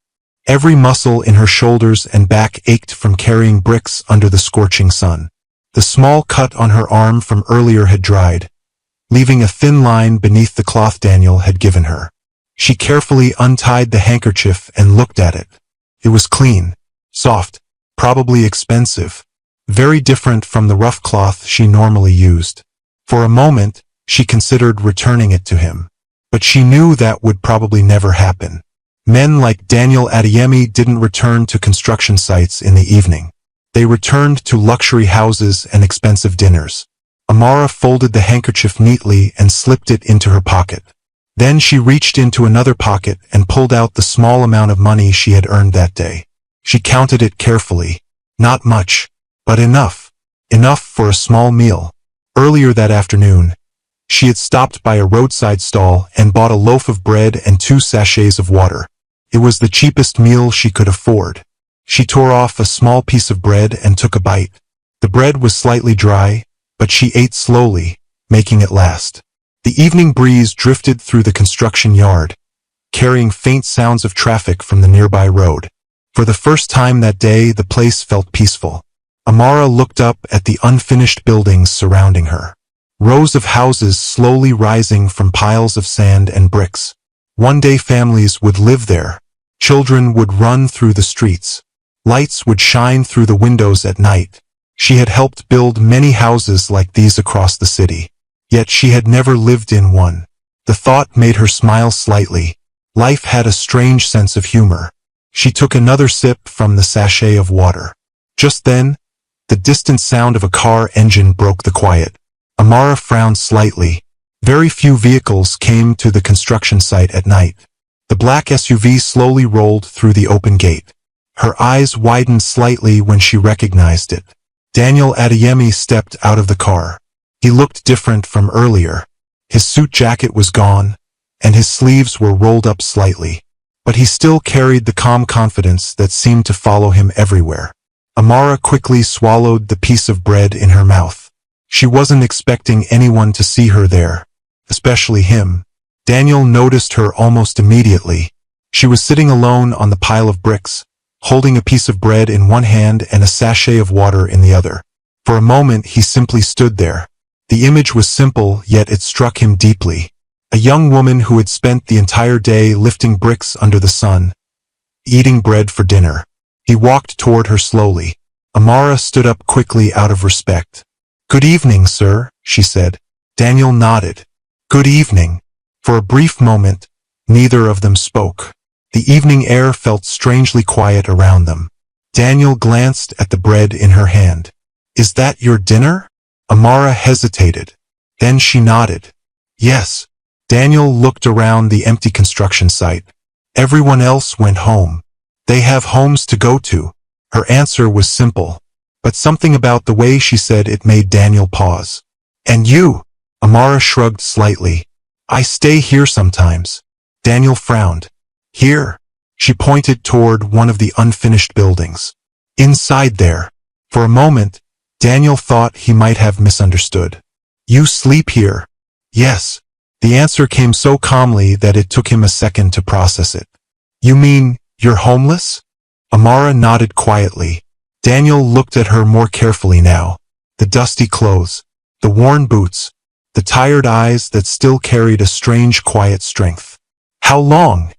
Every muscle in her shoulders and back ached from carrying bricks under the scorching sun. The small cut on her arm from earlier had dried, leaving a thin line beneath the cloth Daniel had given her. She carefully untied the handkerchief and looked at it. It was clean, soft, probably expensive, very different from the rough cloth she normally used. For a moment, she considered returning it to him. But she knew that would probably never happen. Men like Daniel Adeyemi didn't return to construction sites in the evening. They returned to luxury houses and expensive dinners. Amara folded the handkerchief neatly and slipped it into her pocket. Then she reached into another pocket and pulled out the small amount of money she had earned that day. She counted it carefully. Not much, but enough. Enough for a small meal. Earlier that afternoon, she had stopped by a roadside stall and bought a loaf of bread and 2 sachets of water. It was the cheapest meal she could afford. She tore off a small piece of bread and took a bite. The bread was slightly dry, but she ate slowly, making it last. The evening breeze drifted through the construction yard, carrying faint sounds of traffic from the nearby road. For the first time that day, the place felt peaceful. Amara looked up at the unfinished buildings surrounding her. Rows of houses slowly rising from piles of sand and bricks. One-day families would live there. Children would run through the streets. Lights would shine through the windows at night. She had helped build many houses like these across the city. Yet she had never lived in one. The thought made her smile slightly. Life had a strange sense of humor. She took another sip from the sachet of water. Just then, the distant sound of a car engine broke the quiet. Amara frowned slightly. Very few vehicles came to the construction site at night. The black SUV slowly rolled through the open gate. Her eyes widened slightly when she recognized it. Daniel Adeyemi stepped out of the car. He looked different from earlier. His suit jacket was gone, and his sleeves were rolled up slightly. But he still carried the calm confidence that seemed to follow him everywhere. Amara quickly swallowed the piece of bread in her mouth. She wasn't expecting anyone to see her there, especially him. Daniel noticed her almost immediately. She was sitting alone on the pile of bricks, holding a piece of bread in one hand and a sachet of water in the other. For a moment he simply stood there. The image was simple, yet it struck him deeply. A young woman who had spent the entire day lifting bricks under the sun, eating bread for dinner. He walked toward her slowly. Amara stood up quickly out of respect. "Good evening, sir," she said. Daniel nodded. "Good evening." For a brief moment, neither of them spoke. The evening air felt strangely quiet around them. Daniel glanced at the bread in her hand. "Is that your dinner?" Amara hesitated. Then she nodded. "Yes." Daniel looked around the empty construction site. Everyone else went home. "They have homes to go to." Her answer was simple, but something about the way she said it made Daniel pause. "And you?" Amara shrugged slightly. "I stay here sometimes." Daniel frowned. "Here?" She pointed toward one of the unfinished buildings. "Inside there." For a moment, Daniel thought he might have misunderstood. "You sleep here?" "Yes." The answer came so calmly that it took him a second to process it. "You mean, you're homeless?" Amara nodded quietly. Daniel looked at her more carefully now. The dusty clothes, the worn boots, the tired eyes that still carried a strange quiet strength. "How long?"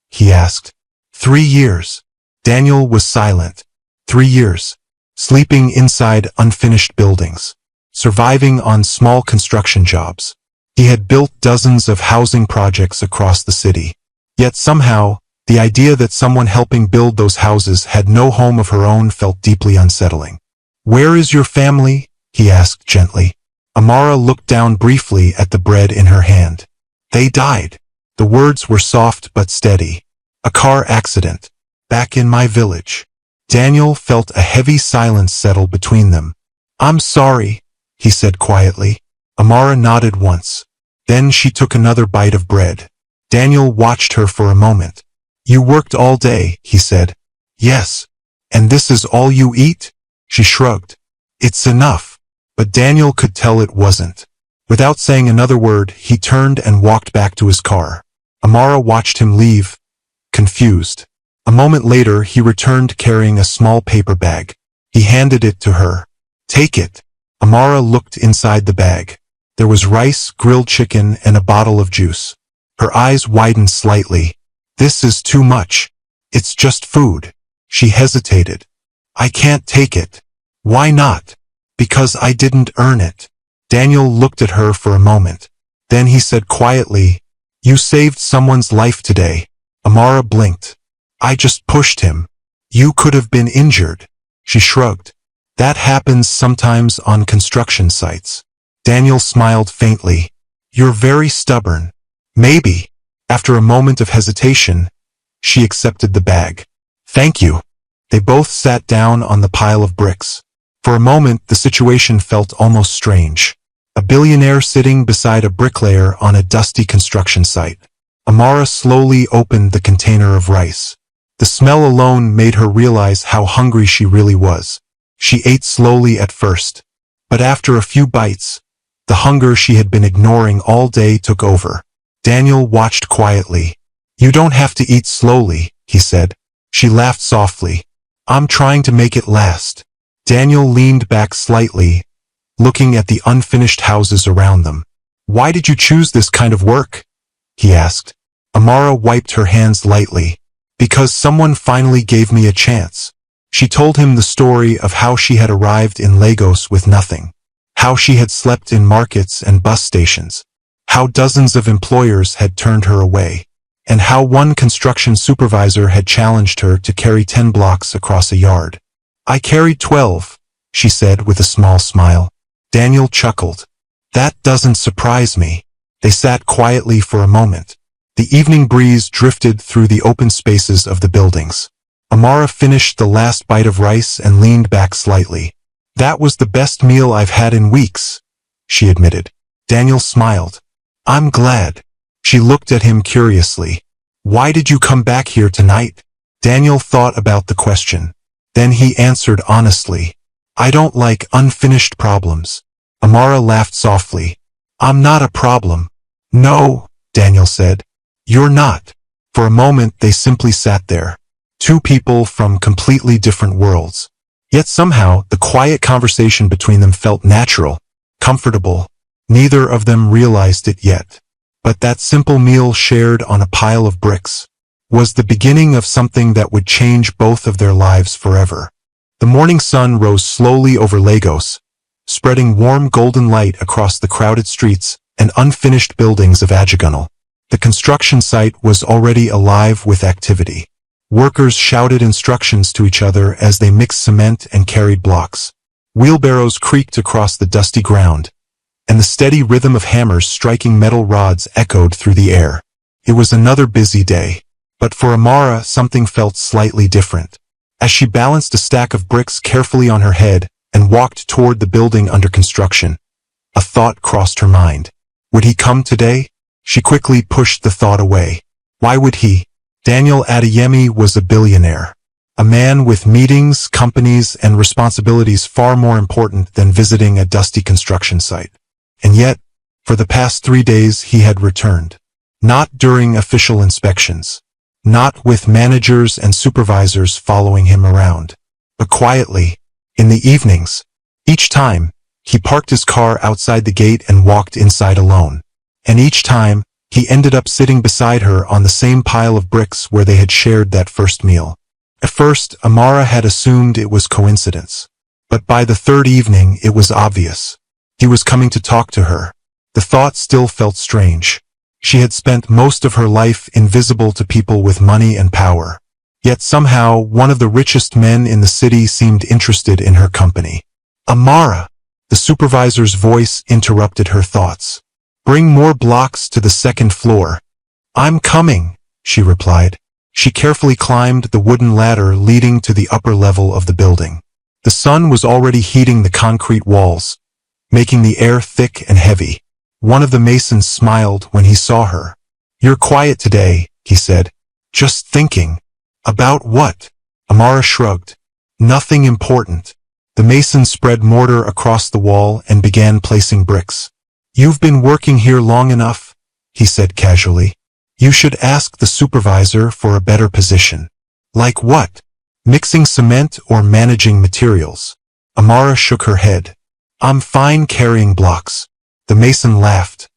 he asked. 3 years. Daniel was silent. 3 years. Sleeping inside unfinished buildings. Surviving on small construction jobs. He had built dozens of housing projects across the city. Yet somehow, the idea that someone helping build those houses had no home of her own felt deeply unsettling. "Where is your family?" he asked gently. Amara looked down briefly at the bread in her hand. "They died." The words were soft but steady. "A car accident." back in my village. Daniel felt a heavy silence settle between them. I'm sorry, he said quietly. Amara nodded once. Then she took another bite of bread. Daniel watched her for a moment. You worked all day, he said. Yes. And this is all you eat? She shrugged. It's enough. But Daniel could tell it wasn't. Without saying another word, he turned and walked back to his car. Amara watched him leave, confused. A moment later, he returned carrying a small paper bag. He handed it to her. Take it. Amara looked inside the bag. There was rice, grilled chicken, and a bottle of juice. Her eyes widened slightly. This is too much. It's just food. She hesitated. I can't take it. Why not? Because I didn't earn it. Daniel looked at her for a moment. Then he said quietly, You saved someone's life today. Amara blinked. I just pushed him. You could have been injured. She shrugged. That happens sometimes on construction sites. Daniel smiled faintly. You're very stubborn. Maybe. After a moment of hesitation, she accepted the bag. Thank you. They both sat down on the pile of bricks. For a moment, the situation felt almost strange. A billionaire sitting beside a bricklayer on a dusty construction site. Amara slowly opened the container of rice. The smell alone made her realize how hungry she really was. She ate slowly at first. But after a few bites, the hunger she had been ignoring all day took over. Daniel watched quietly. You don't have to eat slowly, he said. She laughed softly. I'm trying to make it last. Daniel leaned back slightly, looking at the unfinished houses around them. Why did you choose this kind of work? He asked. Amara wiped her hands lightly. Because someone finally gave me a chance. She told him the story of how she had arrived in Lagos with nothing. How she had slept in markets and bus stations. How dozens of employers had turned her away. And how one construction supervisor had challenged her to carry 10 blocks across a yard. I carried 12, she said with a small smile. Daniel chuckled. That doesn't surprise me. They sat quietly for a moment. The evening breeze drifted through the open spaces of the buildings. Amara finished the last bite of rice and leaned back slightly. That was the best meal I've had in weeks, she admitted. Daniel smiled. I'm glad. She looked at him curiously. Why did you come back here tonight? Daniel thought about the question. Then he answered honestly. I don't like unfinished problems. Amara laughed softly. I'm not a problem. No, Daniel said. You're not. For a moment they simply sat there. Two people from completely different worlds. Yet somehow the quiet conversation between them felt natural, comfortable. Neither of them realized it yet. But that simple meal shared on a pile of bricks was the beginning of something that would change both of their lives forever. The morning sun rose slowly over Lagos, spreading warm golden light across the crowded streets and unfinished buildings of Ajagunal. The construction site was already alive with activity. Workers shouted instructions to each other as they mixed cement and carried blocks. Wheelbarrows creaked across the dusty ground, and the steady rhythm of hammers striking metal rods echoed through the air. It was another busy day. But for Amara, something felt slightly different. As she balanced a stack of bricks carefully on her head and walked toward the building under construction, a thought crossed her mind. Would he come today? She quickly pushed the thought away. Why would he? Daniel Adeyemi was a billionaire. A man with meetings, companies, and responsibilities far more important than visiting a dusty construction site. And yet, for the past 3 days he had returned. Not during official inspections. Not with managers and supervisors following him around. But quietly, in the evenings. Each time, he parked his car outside the gate and walked inside alone. And each time, he ended up sitting beside her on the same pile of bricks where they had shared that first meal. At first, Amara had assumed it was coincidence. But by the third evening, it was obvious. He was coming to talk to her. The thought still felt strange. She had spent most of her life invisible to people with money and power. Yet somehow, one of the richest men in the city seemed interested in her company. Amara! The supervisor's voice interrupted her thoughts. Bring more blocks to the second floor. I'm coming, she replied. She carefully climbed the wooden ladder leading to the upper level of the building. The sun was already heating the concrete walls, making the air thick and heavy. One of the masons smiled when he saw her. "You're quiet today," he said. "Just thinking." "About what?" Amara shrugged. "Nothing important." The mason spread mortar across the wall and began placing bricks. "You've been working here long enough," he said casually. "You should ask the supervisor for a better position." "Like what? Mixing cement or managing materials?" Amara shook her head. "I'm fine carrying blocks." The mason laughed.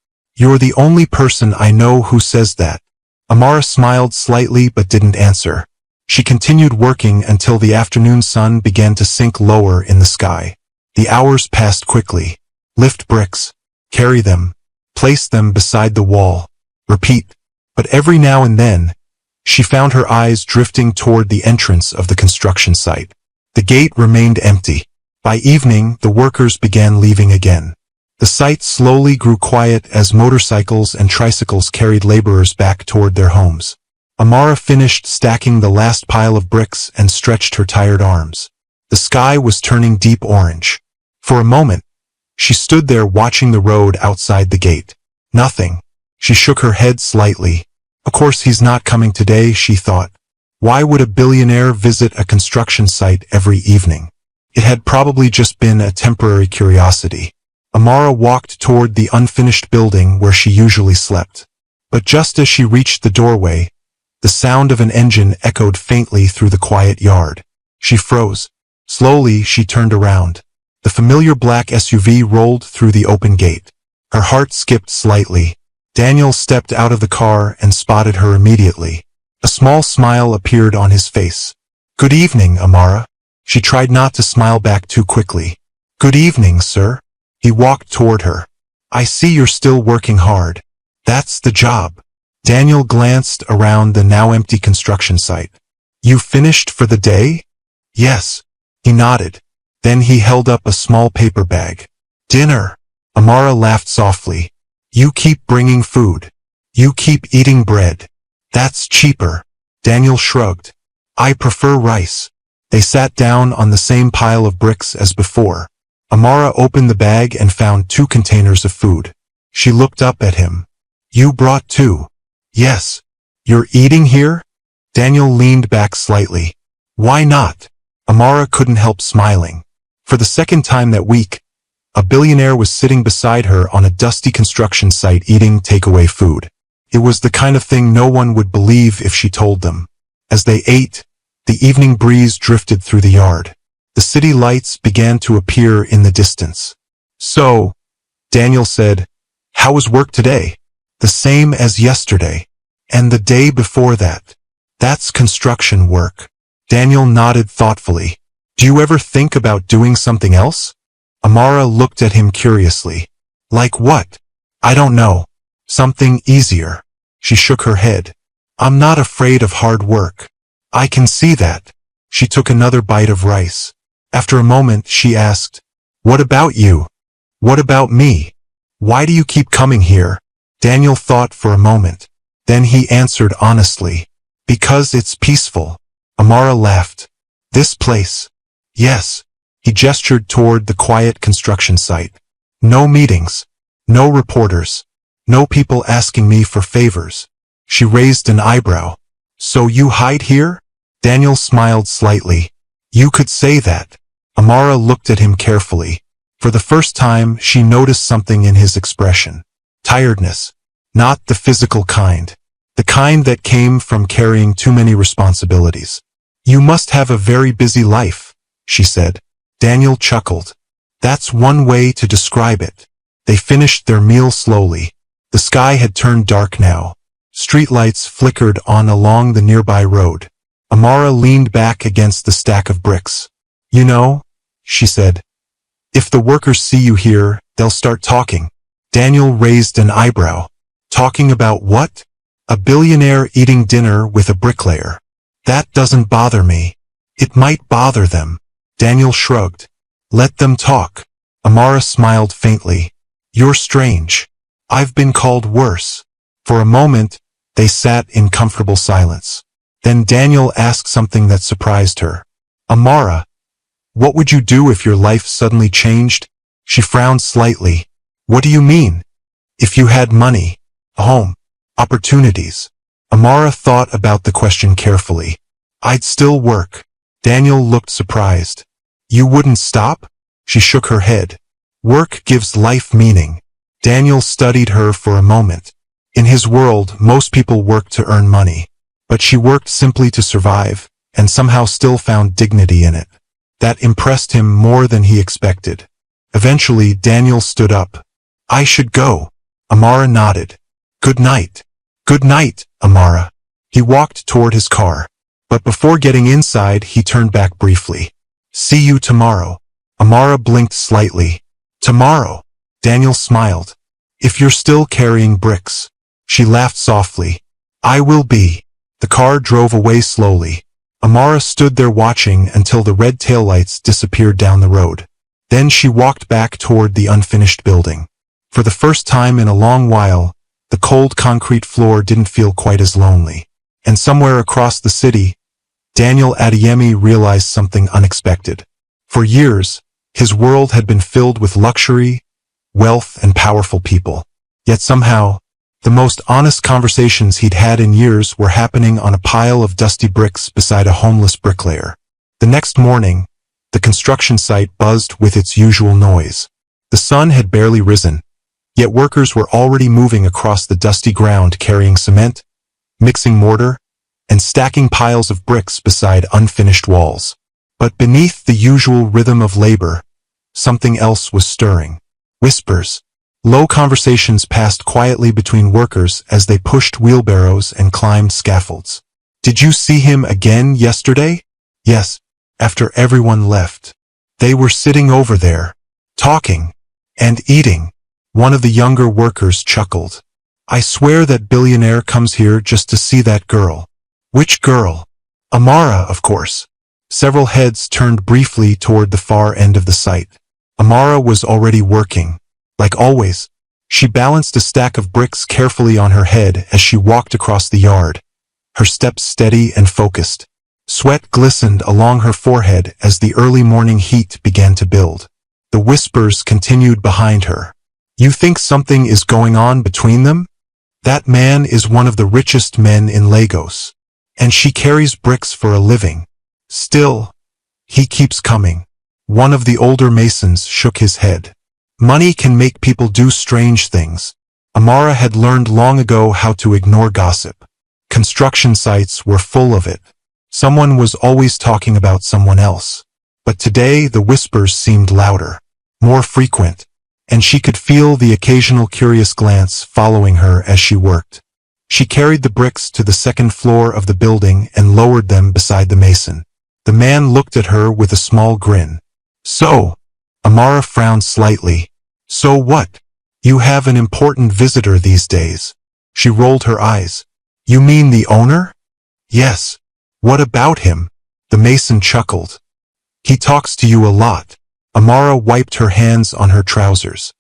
"You're the only person I know who says that." Amara smiled slightly but didn't answer. She continued working until the afternoon sun began to sink lower in the sky. The hours passed quickly. Lift bricks. Carry them. Place them beside the wall. Repeat. But every now and then, she found her eyes drifting toward the entrance of the construction site. The gate remained empty. By evening, the workers began leaving again. The site slowly grew quiet as motorcycles and tricycles carried laborers back toward their homes. Amara finished stacking the last pile of bricks and stretched her tired arms. The sky was turning deep orange. For a moment, she stood there watching the road outside the gate. Nothing. She shook her head slightly. Of course he's not coming today, she thought. Why would a billionaire visit a construction site every evening? It had probably just been a temporary curiosity. Amara walked toward the unfinished building where she usually slept. But just as she reached the doorway, the sound of an engine echoed faintly through the quiet yard. She froze. Slowly, she turned around. The familiar black SUV rolled through the open gate. Her heart skipped slightly. Daniel stepped out of the car and spotted her immediately. A small smile appeared on his face. "Good evening, Amara." She tried not to smile back too quickly. "Good evening, sir." He walked toward her. "I see you're still working hard. That's the job." Daniel glanced around the now empty construction site. "You finished for the day?" "Yes." He nodded. Then he held up a small paper bag. "Dinner." Amara laughed softly. "You keep bringing food. You keep eating bread. That's cheaper." Daniel shrugged. "I prefer rice." They sat down on the same pile of bricks as before. Amara opened the bag and found 2 containers of food. She looked up at him. "You brought 2. "Yes." "You're eating here?" Daniel leaned back slightly. "Why not?" Amara couldn't help smiling. For the second time that week, a billionaire was sitting beside her on a dusty construction site eating takeaway food. It was the kind of thing no one would believe if she told them. As they ate, the evening breeze drifted through the yard. The city lights began to appear in the distance. "So," Daniel said, "how was work today?" "The same as yesterday. And the day before that." "That's construction work." Daniel nodded thoughtfully. "Do you ever think about doing something else?" Amara looked at him curiously. "Like what?" "I don't know. Something easier." She shook her head. "I'm not afraid of hard work." "I can see that." She took another bite of rice. After a moment, she asked, "What about you? What about me? Why do you keep coming here?" Daniel thought for a moment. Then he answered honestly, "Because it's peaceful." Amara laughed. "This place?" "Yes." He gestured toward the quiet construction site. "No meetings. No reporters. No people asking me for favors." She raised an eyebrow. "So you hide here?" Daniel smiled slightly. "You could say that." Amara looked at him carefully. For the first time, she noticed something in his expression. Tiredness. Not the physical kind. The kind that came from carrying too many responsibilities. "You must have a very busy life," she said. Daniel chuckled. "That's one way to describe it." They finished their meal slowly. The sky had turned dark now. Streetlights flickered on along the nearby road. Amara leaned back against the stack of bricks. "You know," she said, "if the workers see you here, they'll start talking." Daniel raised an eyebrow. "Talking about what?" "A billionaire eating dinner with a bricklayer." "That doesn't bother me." "It might bother them." Daniel shrugged. "Let them talk." Amara smiled faintly. "You're strange. I've been called worse." For a moment, they sat in comfortable silence. Then Daniel asked something that surprised her. Amara, what would you do if your life suddenly changed? She frowned slightly. What do you mean? If you had money, a home, opportunities. Amara thought about the question carefully. I'd still work. Daniel looked surprised. You wouldn't stop? She shook her head. Work gives life meaning. Daniel studied her for a moment. In his world, most people worked to earn money. But she worked simply to survive, and somehow still found dignity in it. That impressed him more than he expected. Eventually, Daniel stood up. I should go. Amara nodded. Good night. Good night, Amara. He walked toward his car. But before getting inside, he turned back briefly. See you tomorrow. Amara blinked slightly. Tomorrow. Daniel smiled. If you're still carrying bricks. She laughed softly. I will be. The car drove away slowly. Amara stood there watching until the red taillights disappeared down the road. Then she walked back toward the unfinished building. For the first time in a long while, the cold concrete floor didn't feel quite as lonely. And somewhere across the city, Daniel Adeyemi realized something unexpected. For years, his world had been filled with luxury, wealth, and powerful people. Yet somehow, the most honest conversations he'd had in years were happening on a pile of dusty bricks beside a homeless bricklayer. The next morning, the construction site buzzed with its usual noise. The sun had barely risen, yet workers were already moving across the dusty ground carrying cement, mixing mortar, and stacking piles of bricks beside unfinished walls. But beneath the usual rhythm of labor, something else was stirring. Whispers. Low conversations passed quietly between workers as they pushed wheelbarrows and climbed scaffolds. Did you see him again yesterday? Yes, after everyone left. They were sitting over there, talking and eating. One of the younger workers chuckled. I swear that Billionaire comes here just to see that girl. Which girl? Amara, of course. Several heads turned briefly toward the far end of the site. Amara was already working. Like always, she balanced a stack of bricks carefully on her head as she walked across the yard, her steps steady and focused. Sweat glistened along her forehead as the early morning heat began to build. The whispers continued behind her. You think something is going on between them? That man is one of the richest men in Lagos, and she carries bricks for a living. Still, he keeps coming. One of the older masons shook his head. Money can make people do strange things. Amara had learned long ago how to ignore gossip. Construction sites were full of it. Someone was always talking about someone else. But today the whispers seemed louder, more frequent, and she could feel the occasional curious glance following her as she worked. She carried the bricks to the second floor of the building and lowered them beside the mason. The man looked at her with a small grin. So, Amara frowned slightly. So what? You have an important visitor these days. She rolled her eyes. You mean the owner? Yes. What about him? The mason chuckled. He talks to you a lot. Amara wiped her hands on her trousers.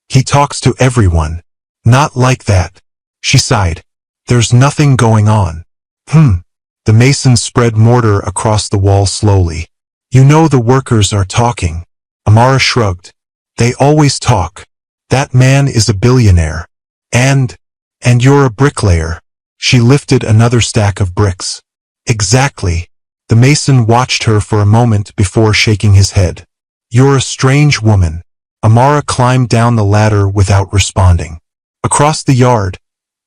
He talks to everyone. Not like that. She sighed. There's nothing going on. The mason spread mortar across the wall slowly. You know the workers are talking. Amara shrugged. They always talk. That man is a billionaire. And you're a bricklayer. She lifted another stack of bricks. Exactly. The mason watched her for a moment before shaking his head. You're a strange woman. Amara climbed down the ladder without responding. Across the yard,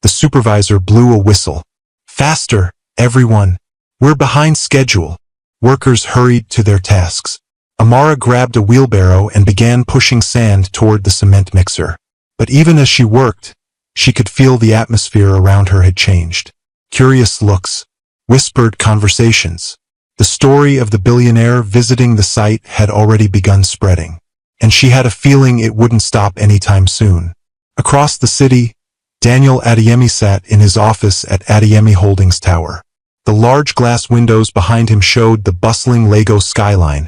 the supervisor blew a whistle. Faster, everyone. We're behind schedule. Workers hurried to their tasks. Amara grabbed a wheelbarrow and began pushing sand toward the cement mixer. But even as she worked, she could feel the atmosphere around her had changed. Curious looks, whispered conversations. The story of the billionaire visiting the site had already begun spreading, and she had a feeling it wouldn't stop anytime soon. Across the city, Daniel Adeyemi sat in his office at Adeyemi Holdings Tower. The large glass windows behind him showed the bustling Lagos skyline,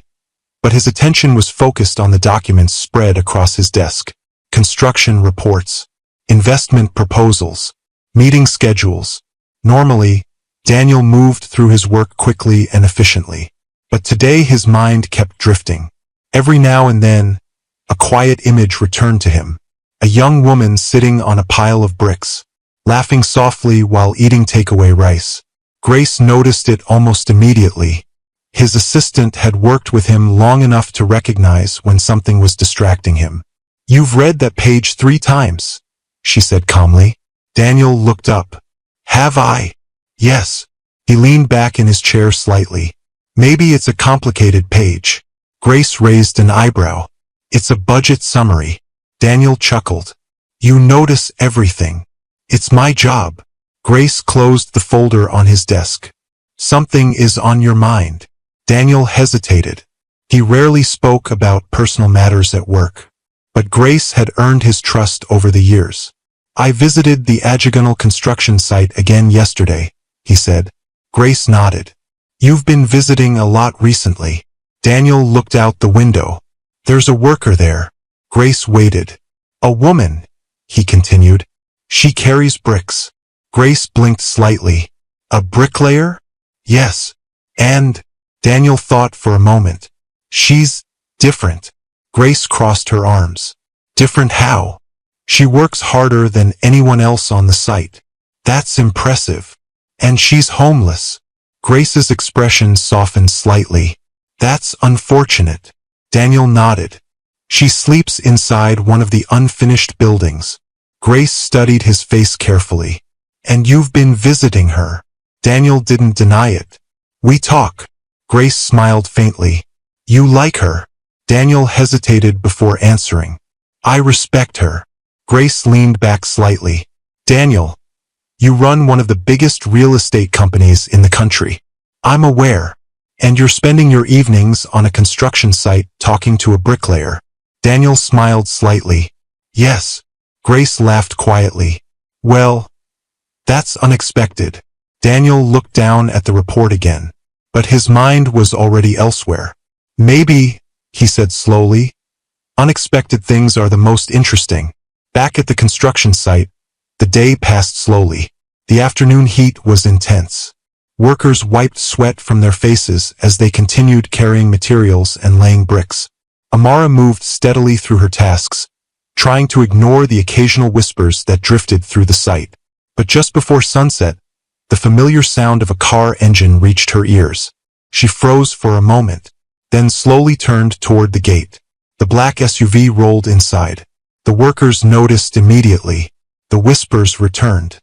but his attention was focused on the documents spread across his desk. Construction reports, investment proposals, meeting schedules. Normally, Daniel moved through his work quickly and efficiently. But today his mind kept drifting. Every now and then, a quiet image returned to him. A young woman sitting on a pile of bricks, laughing softly while eating takeaway rice. Grace noticed it almost immediately. His assistant had worked with him long enough to recognize when something was distracting him. "You've read that page 3 times," she said calmly. Daniel looked up. "Have I?" "Yes." He leaned back in his chair slightly. "Maybe it's a complicated page." Grace raised an eyebrow. "It's a budget summary." Daniel chuckled. "You notice everything. It's my job." Grace closed the folder on his desk. "Something is on your mind." Daniel hesitated. He rarely spoke about personal matters at work. But Grace had earned his trust over the years. "I visited the Ajagonal construction site again yesterday," he said. Grace nodded. "You've been visiting a lot recently." Daniel looked out the window. "There's a worker there." Grace waited. "A woman," he continued. "She carries bricks." Grace blinked slightly. "A bricklayer?" "Yes." "And?" Daniel thought for a moment. "She's different." Grace crossed her arms. "Different how?" "She works harder than anyone else on the site." "That's impressive." "And she's homeless." Grace's expression softened slightly. "That's unfortunate." Daniel nodded. "She sleeps inside one of the unfinished buildings." Grace studied his face carefully. "And you've been visiting her?" Daniel didn't deny it. "We talk." Grace smiled faintly. "You like her?" Daniel hesitated before answering. "I respect her." Grace leaned back slightly. "Daniel, you run one of the biggest real estate companies in the country." "I'm aware." "And you're spending your evenings on a construction site talking to a bricklayer." Daniel smiled slightly. "Yes." Grace laughed quietly. "Well, that's unexpected." Daniel looked down at the report again. But his mind was already elsewhere. "Maybe," he said slowly, "unexpected things are the most interesting." Back at the construction site, the day passed slowly. The afternoon heat was intense. Workers wiped sweat from their faces as they continued carrying materials and laying bricks. Amara moved steadily through her tasks, trying to ignore the occasional whispers that drifted through the site. But just before sunset, the familiar sound of a car engine reached her ears. She froze for a moment, then slowly turned toward the gate. The black SUV rolled inside. The workers noticed immediately. The whispers returned.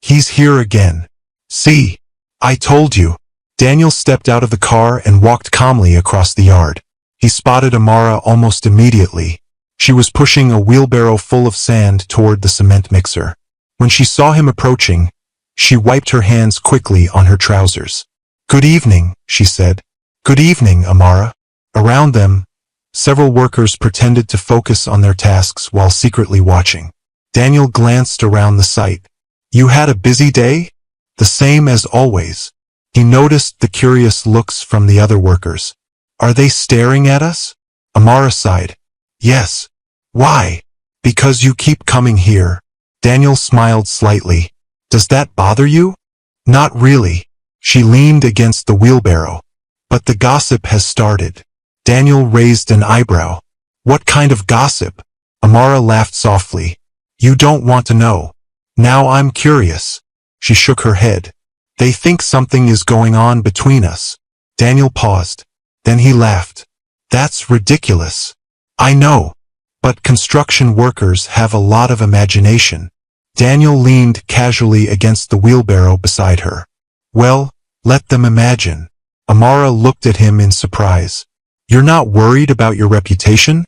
"He's here again. See, I told you." Daniel stepped out of the car and walked calmly across the yard. He spotted Amara almost immediately. She was pushing a wheelbarrow full of sand toward the cement mixer. When she saw him approaching, she wiped her hands quickly on her trousers. "Good evening," she said. "Good evening, Amara." Around them, several workers pretended to focus on their tasks while secretly watching. Daniel glanced around the site. "You had a busy day?" "The same as always." He noticed the curious looks from the other workers. "Are they staring at us?" Amara sighed. "Yes." "Why?" "Because you keep coming here." Daniel smiled slightly. "Does that bother you?" "Not really." She leaned against the wheelbarrow. "But the gossip has started." Daniel raised an eyebrow. "What kind of gossip?" Amara laughed softly. "You don't want to know." "Now I'm curious." She shook her head. "They think something is going on between us." Daniel paused. Then he laughed. "That's ridiculous." "I know. But construction workers have a lot of imagination." Daniel leaned casually against the wheelbarrow beside her. "Well, let them imagine." Amara looked at him in surprise. "You're not worried about your reputation?"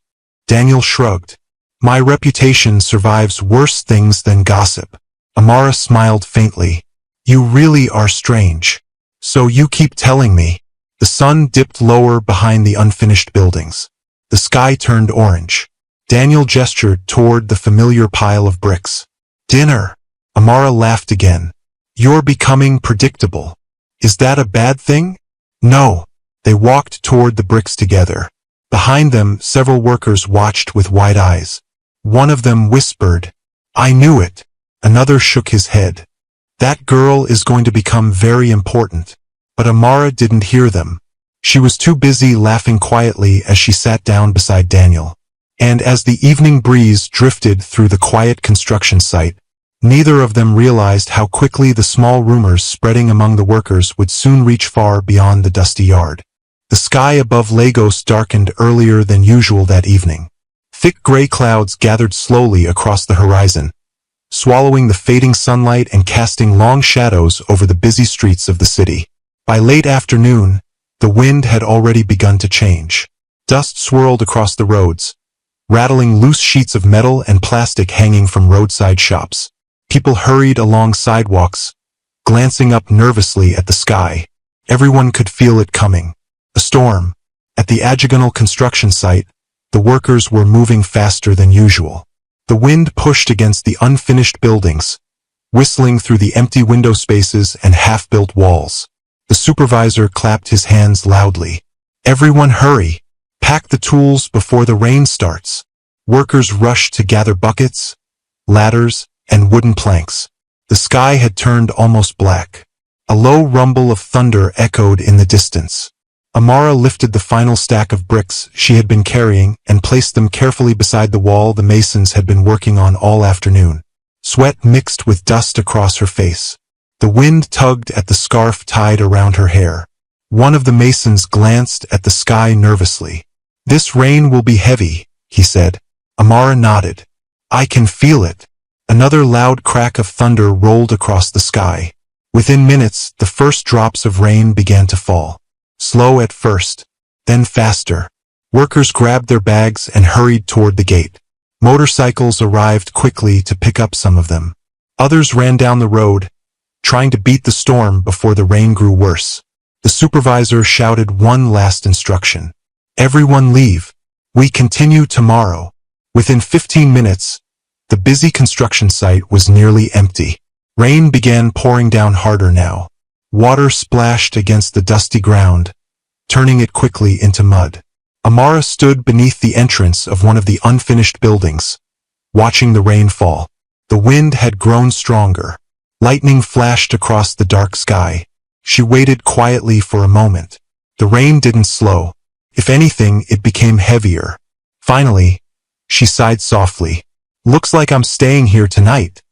Daniel shrugged. "My reputation survives worse things than gossip." Amara smiled faintly. "You really are strange." "So you keep telling me." The sun dipped lower behind the unfinished buildings. The sky turned orange. Daniel gestured toward the familiar pile of bricks. "Dinner." Amara laughed again. "You're becoming predictable." "Is that a bad thing?" "No." They walked toward the bricks together. Behind them, several workers watched with wide eyes. One of them whispered, "I knew it." Another shook his head. That girl is going to become very important. But Amara didn't hear them. She was too busy laughing quietly as she sat down beside Daniel. And as the evening breeze drifted through the quiet construction site, neither of them realized how quickly the small rumors spreading among the workers would soon reach far beyond the dusty yard. The sky above Lagos darkened earlier than usual that evening. Thick gray clouds gathered slowly across the horizon, swallowing the fading sunlight and casting long shadows over the busy streets of the city. By late afternoon, the wind had already begun to change. Dust swirled across the roads, rattling loose sheets of metal and plastic hanging from roadside shops. People hurried along sidewalks, glancing up nervously at the sky. Everyone could feel it coming. A storm. At the Ajagonal construction site, the workers were moving faster than usual. The wind pushed against the unfinished buildings, whistling through the empty window spaces and half-built walls. The supervisor clapped his hands loudly. Everyone hurry! Pack the tools before the rain starts. Workers rushed to gather buckets, ladders, and wooden planks. The sky had turned almost black. A low rumble of thunder echoed in the distance. Amara lifted the final stack of bricks she had been carrying and placed them carefully beside the wall the masons had been working on all afternoon. Sweat mixed with dust across her face. The wind tugged at the scarf tied around her hair. One of the masons glanced at the sky nervously. "This rain will be heavy," he said. Amara nodded. "I can feel it." Another loud crack of thunder rolled across the sky. Within minutes, the first drops of rain began to fall. Slow at first, then faster. Workers grabbed their bags and hurried toward the gate. Motorcycles arrived quickly to pick up some of them. Others ran down the road, trying to beat the storm before the rain grew worse. The supervisor shouted one last instruction. "Everyone leave. We continue tomorrow." Within 15 minutes, the busy construction site was nearly empty. Rain began pouring down harder now. Water splashed against the dusty ground, turning it quickly into mud. Amara stood beneath the entrance of one of the unfinished buildings, watching the rain fall. The wind had grown stronger. Lightning flashed across the dark sky. She waited quietly for a moment. The rain didn't slow. If anything, it became heavier. Finally, she sighed softly. "Looks like I'm staying here tonight,"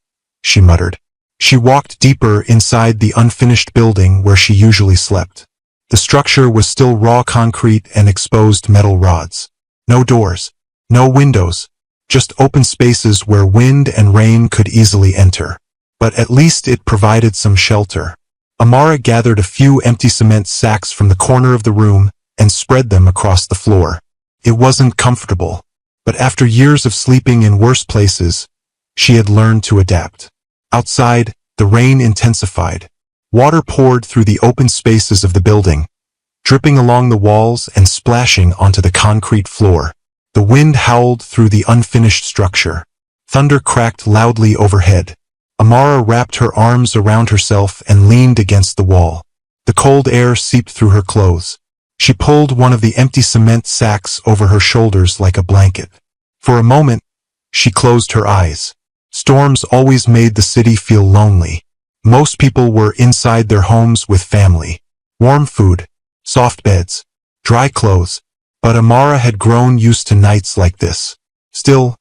she muttered. She walked deeper inside the unfinished building where she usually slept. The structure was still raw concrete and exposed metal rods. No doors, no windows, just open spaces where wind and rain could easily enter. But at least it provided some shelter. Amara gathered a few empty cement sacks from the corner of the room and spread them across the floor. It wasn't comfortable, but after years of sleeping in worse places, she had learned to adapt. Outside, the rain intensified. Water poured through the open spaces of the building, dripping along the walls and splashing onto the concrete floor. The wind howled through the unfinished structure. Thunder cracked loudly overhead. Amara wrapped her arms around herself and leaned against the wall. The cold air seeped through her clothes. She pulled one of the empty cement sacks over her shoulders like a blanket. For a moment, she closed her eyes. Storms always made the city feel lonely. Most people were inside their homes with family. Warm food, soft beds, dry clothes. But Amara had grown used to nights like this. Still,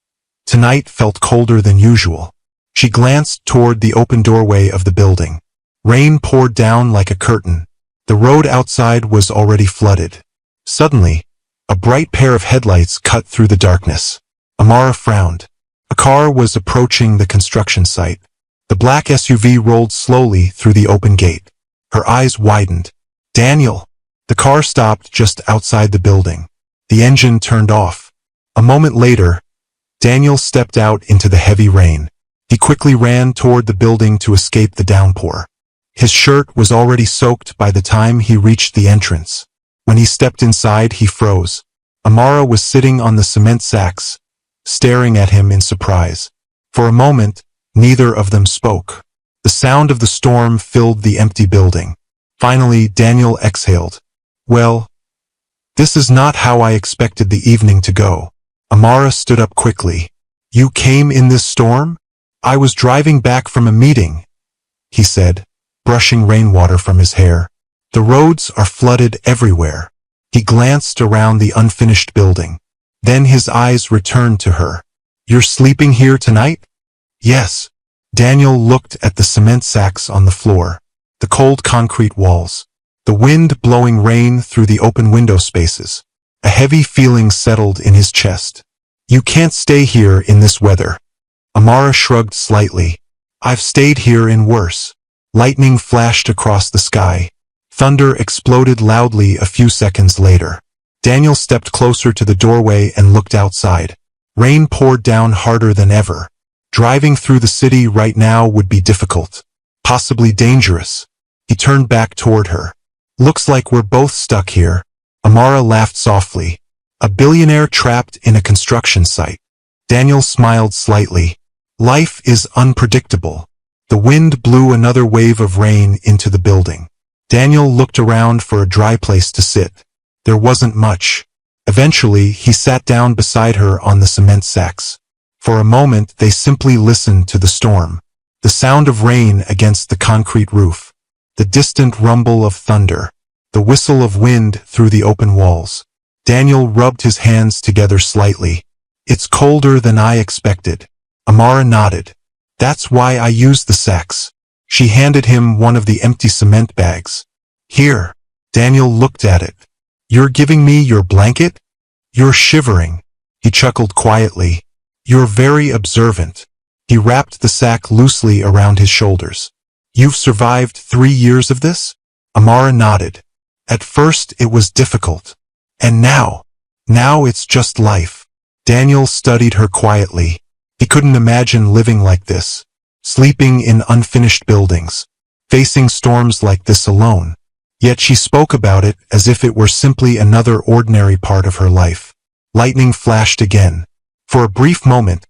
tonight felt colder than usual. She glanced toward the open doorway of the building. Rain poured down like a curtain. The road outside was already flooded. Suddenly, a bright pair of headlights cut through the darkness. Amara frowned. A car was approaching the construction site. The black SUV rolled slowly through the open gate. Her eyes widened. "Daniel!" The car stopped just outside the building. The engine turned off. A moment later, Daniel stepped out into the heavy rain. He quickly ran toward the building to escape the downpour. His shirt was already soaked by the time he reached the entrance. When he stepped inside, he froze. Amara was sitting on the cement sacks, staring at him in surprise. For a moment, neither of them spoke. The sound of the storm filled the empty building. Finally, Daniel exhaled. "Well, this is not how I expected the evening to go." Amara stood up quickly. "You came in this storm?" "I was driving back from a meeting," he said, brushing rainwater from his hair. The roads are flooded everywhere. He glanced around the unfinished building. Then his eyes returned to her. You're sleeping here tonight? Yes. Daniel looked at the cement sacks on the floor, the cold concrete walls, the wind blowing rain through the open window spaces. A heavy feeling settled in his chest. You can't stay here in this weather. Amara shrugged slightly. I've stayed here in worse. Lightning flashed across the sky. Thunder exploded loudly a few seconds later. Daniel stepped closer to the doorway and looked outside. Rain poured down harder than ever. Driving through the city right now would be difficult, possibly dangerous. He turned back toward her. Looks like we're both stuck here. Amara laughed softly. A billionaire trapped in a construction site. Daniel smiled slightly. Life is unpredictable. The wind blew another wave of rain into the building. Daniel looked around for a dry place to sit. There wasn't much. Eventually, he sat down beside her on the cement sacks. For a moment, they simply listened to the storm. The sound of rain against the concrete roof. The distant rumble of thunder. The whistle of wind through the open walls. Daniel rubbed his hands together slightly. It's colder than I expected. Amara nodded. That's why I used the sacks. She handed him one of the empty cement bags. Here. Daniel looked at it. You're giving me your blanket? You're shivering. He chuckled quietly. You're very observant. He wrapped the sack loosely around his shoulders. You've survived 3 years of this? Amara nodded. At first it was difficult. And now it's just life. Daniel studied her quietly. He couldn't imagine living like this, sleeping in unfinished buildings, facing storms like this alone. Yet she spoke about it as if it were simply another ordinary part of her life. Lightning flashed again. For a brief moment,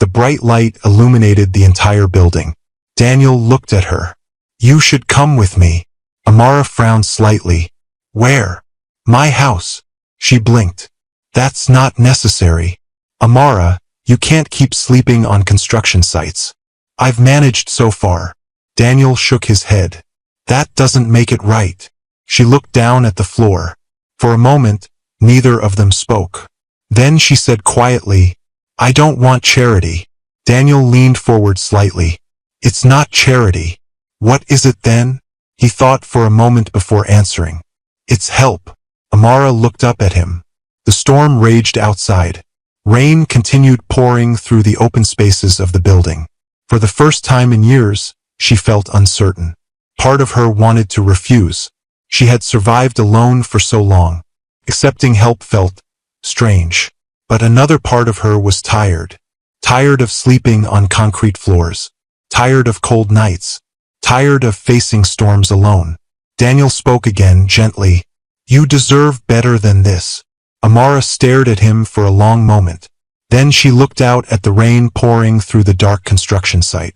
the bright light illuminated the entire building. Daniel looked at her. You should come with me. Amara frowned slightly. Where? My house. She blinked. That's not necessary. Amara, you can't keep sleeping on construction sites. I've managed so far. Daniel shook his head. That doesn't make it right. She looked down at the floor. For a moment, neither of them spoke. Then she said quietly, I don't want charity. Daniel leaned forward slightly. It's not charity. What is it then? He thought for a moment before answering. It's help. Amara looked up at him. The storm raged outside. Rain continued pouring through the open spaces of the building. For the first time in years, she felt uncertain. Part of her wanted to refuse. She had survived alone for so long. Accepting help felt strange. But another part of her was tired. Tired of sleeping on concrete floors. Tired of cold nights. Tired of facing storms alone. Daniel spoke again gently. You deserve better than this. Amara stared at him for a long moment. Then she looked out at the rain pouring through the dark construction site.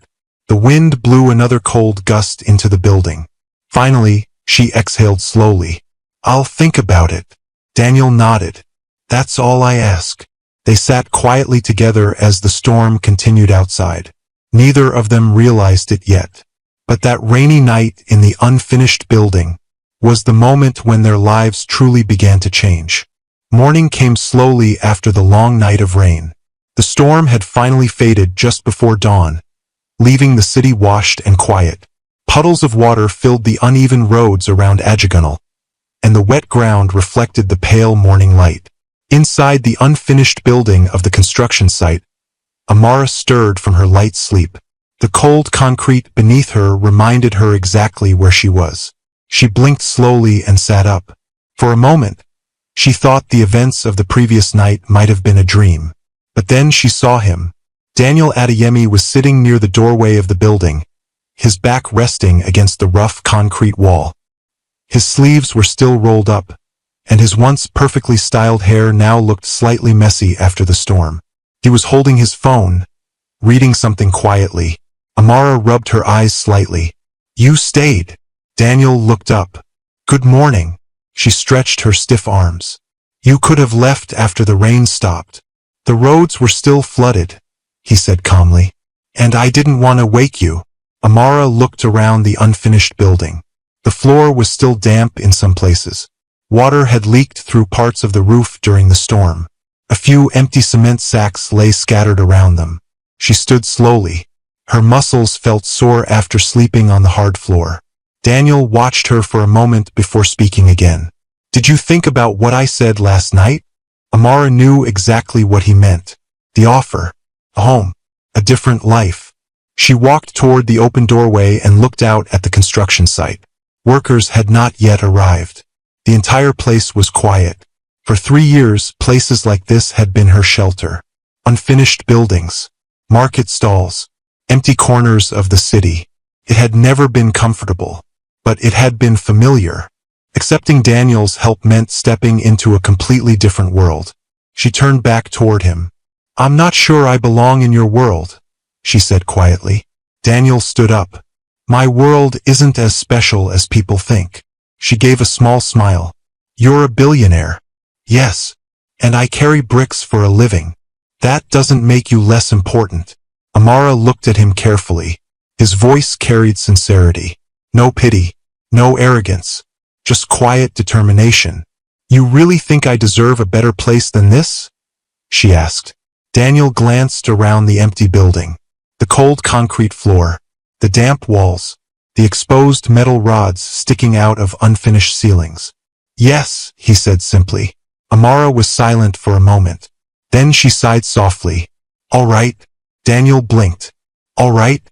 The wind blew another cold gust into the building. Finally, she exhaled slowly. I'll think about it. Daniel nodded. That's all I ask. They sat quietly together as the storm continued outside. Neither of them realized it yet. But that rainy night in the unfinished building was the moment when their lives truly began to change. Morning came slowly after the long night of rain. The storm had finally faded just before dawn, leaving the city washed and quiet. Puddles of water filled the uneven roads around Ajagunal, and the wet ground reflected the pale morning light. Inside the unfinished building of the construction site, Amara stirred from her light sleep. The cold concrete beneath her reminded her exactly where she was. She blinked slowly and sat up. For a moment, she thought the events of the previous night might have been a dream. But then she saw him. Daniel Adeyemi was sitting near the doorway of the building, his back resting against the rough concrete wall. His sleeves were still rolled up, and his once perfectly styled hair now looked slightly messy after the storm. He was holding his phone, reading something quietly. Amara rubbed her eyes slightly. You stayed. Daniel looked up. Good morning. She stretched her stiff arms. You could have left after the rain stopped. The roads were still flooded, he said calmly. And I didn't want to wake you. Amara looked around the unfinished building. The floor was still damp in some places. Water had leaked through parts of the roof during the storm. A few empty cement sacks lay scattered around them. She stood slowly. Her muscles felt sore after sleeping on the hard floor. Daniel watched her for a moment before speaking again. "Did you think about what I said last night?" Amara knew exactly what he meant. The offer. A home. A different life. She walked toward the open doorway and looked out at the construction site. Workers had not yet arrived. The entire place was quiet. For 3 years, places like this had been her shelter. Unfinished buildings. Market stalls. Empty corners of the city. It had never been comfortable. But it had been familiar. Accepting Daniel's help meant stepping into a completely different world. She turned back toward him. "I'm not sure I belong in your world," she said quietly. Daniel stood up. "My world isn't as special as people think." She gave a small smile. "You're a billionaire." "Yes. And I carry bricks for a living." "That doesn't make you less important." Amara looked at him carefully. His voice carried sincerity. No pity. No arrogance. Just quiet determination. "You really think I deserve a better place than this?" she asked. Daniel glanced around the empty building. The cold concrete floor. The damp walls. The exposed metal rods sticking out of unfinished ceilings. "Yes," he said simply. Amara was silent for a moment. Then she sighed softly. "All right." Daniel blinked. "All right.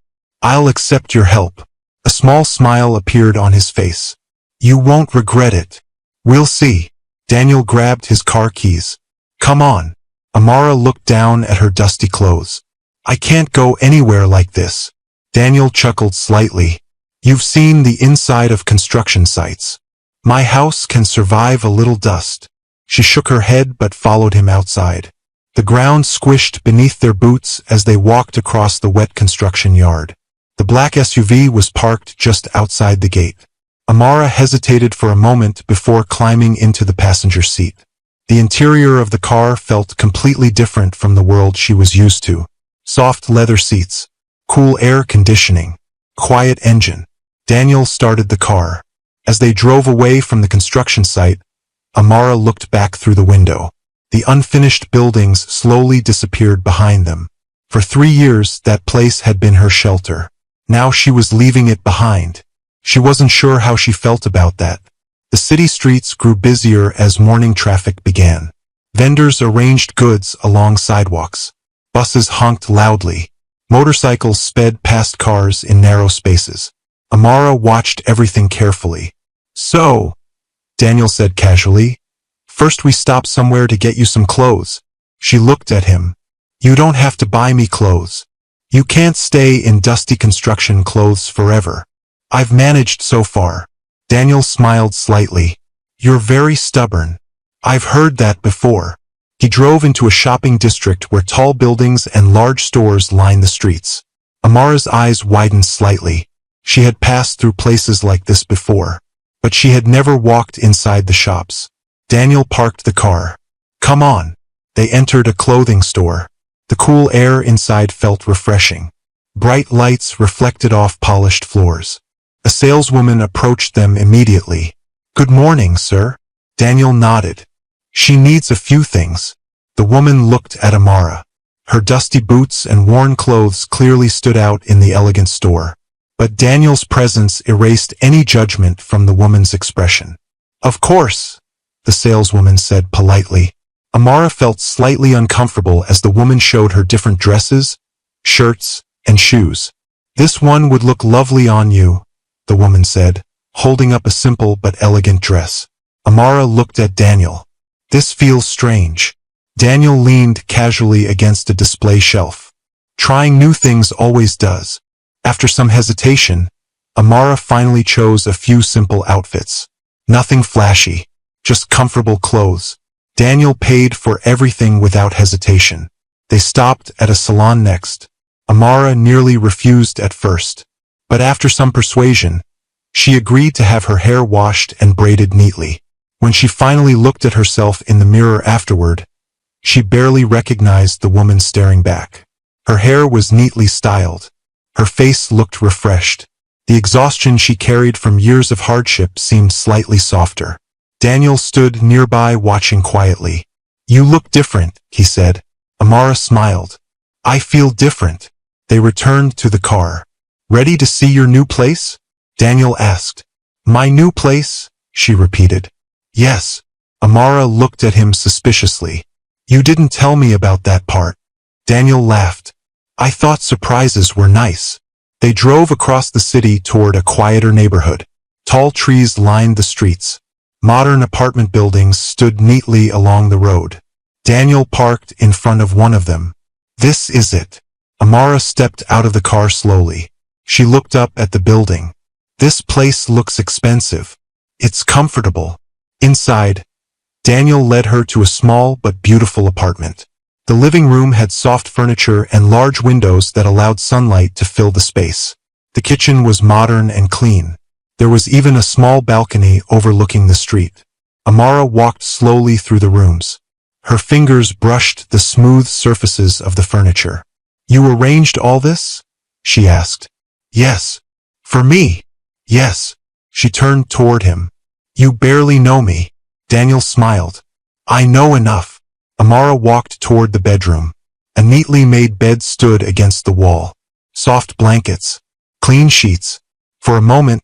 I'll accept your help." A small smile appeared on his face. "You won't regret it." "We'll see." Daniel grabbed his car keys. "Come on." Amara looked down at her dusty clothes. "I can't go anywhere like this." Daniel chuckled slightly. "You've seen the inside of construction sites. My house can survive a little dust." She shook her head but followed him outside. The ground squished beneath their boots as they walked across the wet construction yard. The black SUV was parked just outside the gate. Amara hesitated for a moment before climbing into the passenger seat. The interior of the car felt completely different from the world she was used to. Soft leather seats. Cool air conditioning. Quiet engine. Daniel started the car. As they drove away from the construction site, Amara looked back through the window. The unfinished buildings slowly disappeared behind them. For 3 years, that place had been her shelter. Now she was leaving it behind. She wasn't sure how she felt about that. The city streets grew busier as morning traffic began. Vendors arranged goods along sidewalks. Buses honked loudly. Motorcycles sped past cars in narrow spaces. Amara watched everything carefully. "So," Daniel said casually, "first we stop somewhere to get you some clothes." She looked at him. "You don't have to buy me clothes. You can't stay in dusty construction clothes forever. I've managed so far." Daniel smiled slightly. "You're very stubborn." "I've heard that before." He drove into a shopping district where tall buildings and large stores lined the streets. Amara's eyes widened slightly. She had passed through places like this before, but she had never walked inside the shops. Daniel parked the car. "Come on." They entered a clothing store. The cool air inside felt refreshing. Bright lights reflected off polished floors. A saleswoman approached them immediately. "Good morning, sir." Daniel nodded. "She needs a few things." The woman looked at Amara. Her dusty boots and worn clothes clearly stood out in the elegant store. But Daniel's presence erased any judgment from the woman's expression. "Of course," the saleswoman said politely. Amara felt slightly uncomfortable as the woman showed her different dresses, shirts, and shoes. "This one would look lovely on you," the woman said, holding up a simple but elegant dress. Amara looked at Daniel. "This feels strange." Daniel leaned casually against a display shelf. "Trying new things always does." After some hesitation, Amara finally chose a few simple outfits. Nothing flashy, just comfortable clothes. Daniel paid for everything without hesitation. They stopped at a salon next. Amara nearly refused at first, but after some persuasion, she agreed to have her hair washed and braided neatly. When she finally looked at herself in the mirror afterward, she barely recognized the woman staring back. Her hair was neatly styled. Her face looked refreshed. The exhaustion she carried from years of hardship seemed slightly softer. Daniel stood nearby watching quietly. "You look different," he said. Amara smiled. "I feel different." They returned to the car. "Ready to see your new place?" Daniel asked. "My new place?" she repeated. "Yes." Amara looked at him suspiciously. "You didn't tell me about that part." Daniel laughed. "I thought surprises were nice." They drove across the city toward a quieter neighborhood. Tall trees lined the streets. Modern apartment buildings stood neatly along the road. Daniel parked in front of one of them. "This is it." Amara stepped out of the car slowly. She looked up at the building. "This place looks expensive." "It's comfortable." Inside, Daniel led her to a small but beautiful apartment. The living room had soft furniture and large windows that allowed sunlight to fill the space. The kitchen was modern and clean. There was even a small balcony overlooking the street. Amara walked slowly through the rooms. Her fingers brushed the smooth surfaces of the furniture. "You arranged all this?" she asked. "Yes." "For me?" "Yes." She turned toward him. "You barely know me." Daniel smiled. "I know enough." Amara walked toward the bedroom. A neatly made bed stood against the wall. Soft blankets. Clean sheets. For a moment,